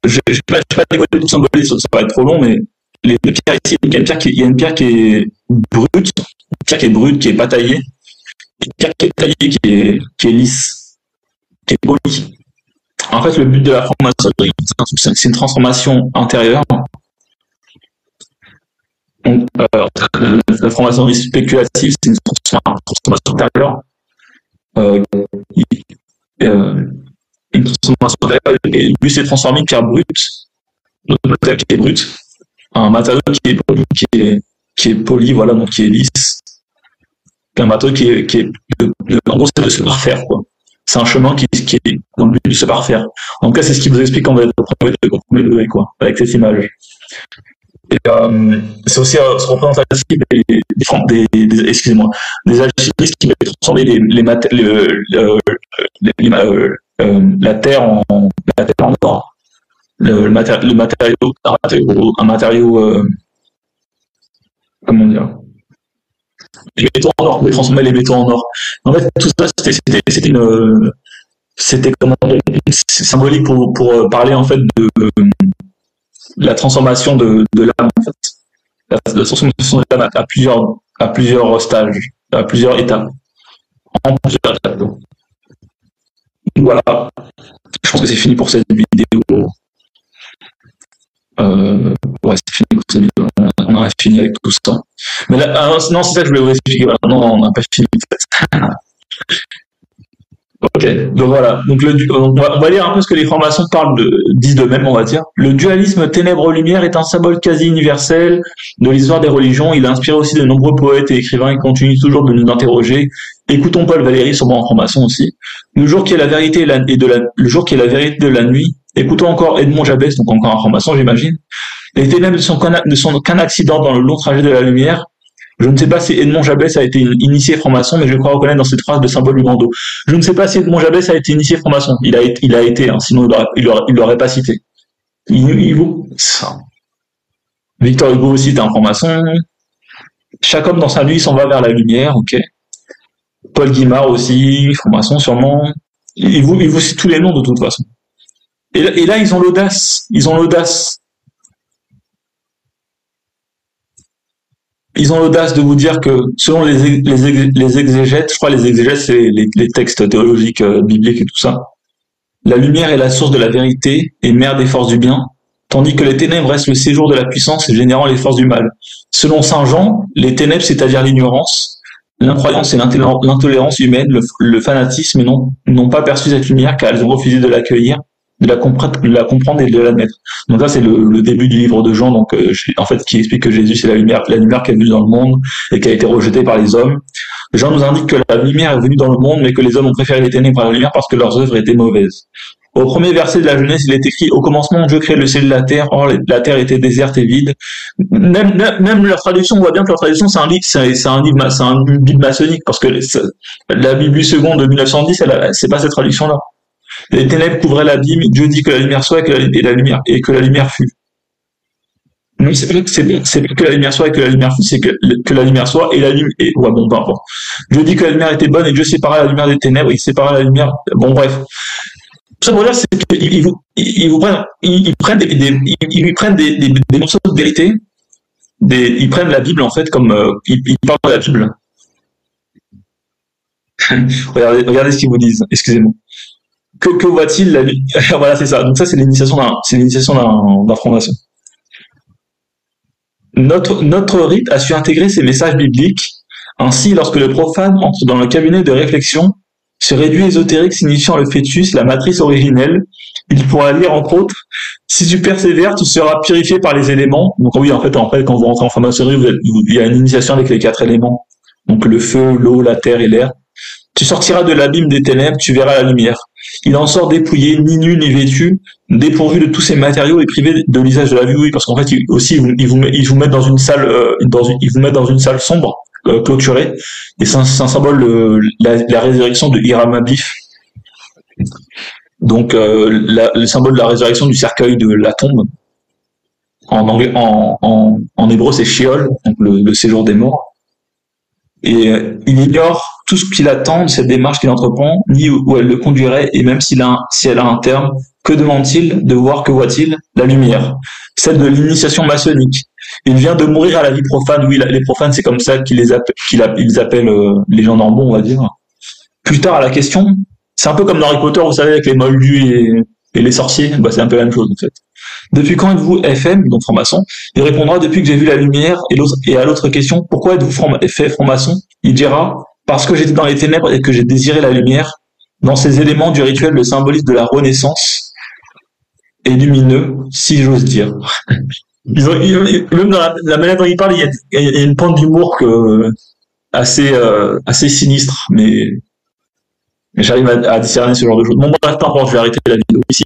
Je ne vais pas dévoiler tout symbolisme, ça va être trop long, mais les deux pierres ici, il y a une pierre qui est brute, qui est pas taillée, une pierre qui est taillée, qui est lisse, qui est polie. En fait, le but de la franc-maçonnerie, c'est une transformation intérieure. Donc, la franc-maçonnerie spéculative, c'est une transformation intérieure. Une transformation intérieure. Et le but, c'est de transformer une pierre brute, notre matériau qui est brut, un matériau qui est poli, voilà, donc qui est lisse. Un matériau qui est en gros, c'est de se parfaire, quoi. C'est un chemin qui est dans le but de se parfaire. En tout cas, c'est ce qui vous explique quand vous êtes au premier degré, quoi, avec cette image. Et c'est aussi représentatif excusez-moi, des alchimistes qui veulent transformer la terre en or. Un matériau comment dire, les métaux en or, transformer les métaux en or. En fait, tout ça, c'était une c'était comment c'est symbolique pour parler en fait de la transformation de l'âme en fait. La transformation de l'âme à plusieurs stages, à plusieurs étapes, en plusieurs étapes. Donc, voilà, je pense que c'est fini pour cette vidéo. Ouais, c'est fini pour cette vidéo. On a fini avec tout ça. Mais là, non, c'est ça que je voulais vous expliquer. Voilà. Non, on n'a pas fini. Ok, donc voilà. Donc, on va lire un peu ce que les formations disent d'eux-mêmes, on va dire. Le dualisme ténèbres-lumière est un symbole quasi universel de l'histoire des religions. Il a inspiré aussi de nombreux poètes et écrivains et continue toujours de nous interroger. Écoutons Paul Valéry, sûrement en formation aussi. Le jour qui est la vérité le jour qui est la vérité de la nuit. Écoutons encore Edmond Jabès, donc encore en formation, j'imagine. Les ténèbres ne sont qu'un accident dans le long trajet de la lumière. Je ne sais pas si Edmond Jabès a été initié franc-maçon, mais je crois reconnaître dans cette phrase de symbole du bandeau. Je ne sais pas si Edmond Jabès a été initié franc-maçon. Il a été, hein, sinon il l'aurait pas cité. Victor Hugo aussi était un franc-maçon. Chaque homme dans sa nuit s'en va vers la lumière, ok. Paul Guimard aussi, franc-maçon sûrement. Il vous cite tous les noms de toute façon. Et là, ils ont l'audace. Ils ont l'audace de vous dire que, selon les exégètes, je crois les exégètes, c'est les textes théologiques, bibliques et tout ça, la lumière est la source de la vérité et mère des forces du bien, tandis que les ténèbres restent le séjour de la puissance générant les forces du mal. Selon saint Jean, les ténèbres, c'est-à-dire l'ignorance, l'incroyance et l'intolérance humaine, le fanatisme, n'ont pas perçu cette lumière car elles ont refusé de l'accueillir, de la comprendre et de l'admettre. Donc là, c'est le début du livre de Jean, donc en fait, qui explique que Jésus, c'est la lumière qui est venue dans le monde et qui a été rejetée par les hommes. Jean nous indique que la lumière est venue dans le monde, mais que les hommes ont préféré les ténèbres à la lumière parce que leurs œuvres étaient mauvaises. Au premier verset de la Genèse, il est écrit: au commencement, Dieu crée le ciel et la terre. Or, la terre était déserte et vide. Même leur traduction, on voit bien que leur traduction, c'est un Bible maçonnique, parce que la Bible seconde de 1910, c'est pas cette traduction-là. Les ténèbres couvraient l'abîme. Dieu dit que la lumière soit et que la lumière fut. Non, c'est pas que la lumière soit et que la lumière fut, c'est que la lumière soit et la lumière. Ouais, bon, peu importe. Dieu dit que la lumière était bonne et Dieu sépara la lumière des ténèbres, il sépara la lumière. Bon, bref. Tout ça pour dire, c'est qu'ils prennent des morceaux de vérité, ils prennent la Bible en fait comme ils parlent de la Bible. regardez ce qu'ils vous disent. Excusez-moi. Que voit-il la nuit? Voilà, c'est ça. Donc ça, c'est l'initiation d'un franc-maçon. Notre rite a su intégrer ces messages bibliques. Ainsi, lorsque le profane entre dans le cabinet de réflexion, ce réduit ésotérique signifiant le fœtus, la matrice originelle, il pourra lire entre autres: si tu persévères, tu seras purifié par les éléments. Donc oui, en fait, quand vous rentrez en franc-maçonnerie, il y a une initiation avec les 4 éléments. Donc le feu, l'eau, la terre et l'air. Tu sortiras de l'abîme des ténèbres, tu verras la lumière. Il en sort dépouillé, ni nu ni vêtu, dépourvu de tous ses matériaux et privé de l'usage de la vue. Oui, parce qu'en fait, ils vous mettent dans une salle, ils vous mettent dans une salle sombre, clôturée, et c'est un symbole la résurrection de Hiram Abif. Donc le symbole de la résurrection du cercueil de la tombe. En anglais, en hébreu, c'est Sheol, donc le séjour des morts. Et il ignore tout ce qu'il attend de cette démarche qu'il entreprend, ni où elle le conduirait, et même si elle a un terme, que demande-t-il de voir? Que voit-il? La lumière, celle de l'initiation maçonnique. Il vient de mourir à la vie profane. Oui, les profanes, c'est comme ça qu'ils appellent les gens normaux, on va dire. Plus tard, à la question, c'est un peu comme dans Harry Potter, vous savez, avec les moldus et les sorciers, bah, c'est un peu la même chose, en fait. Depuis quand êtes-vous FM, donc franc-maçon? Il répondra: depuis que j'ai vu la lumière. Et à l'autre question: pourquoi êtes-vous fait franc-maçon? Il dira: parce que j'étais dans les ténèbres et que j'ai désiré la lumière. Dans ces éléments du rituel, le symbolisme de la renaissance est lumineux, si j'ose dire. Même dans la manière dont ils parlent, il y a une pente d'humour assez sinistre, mais j'arrive à discerner ce genre de choses. Bon, bref, peu importe, je vais arrêter la vidéo ici.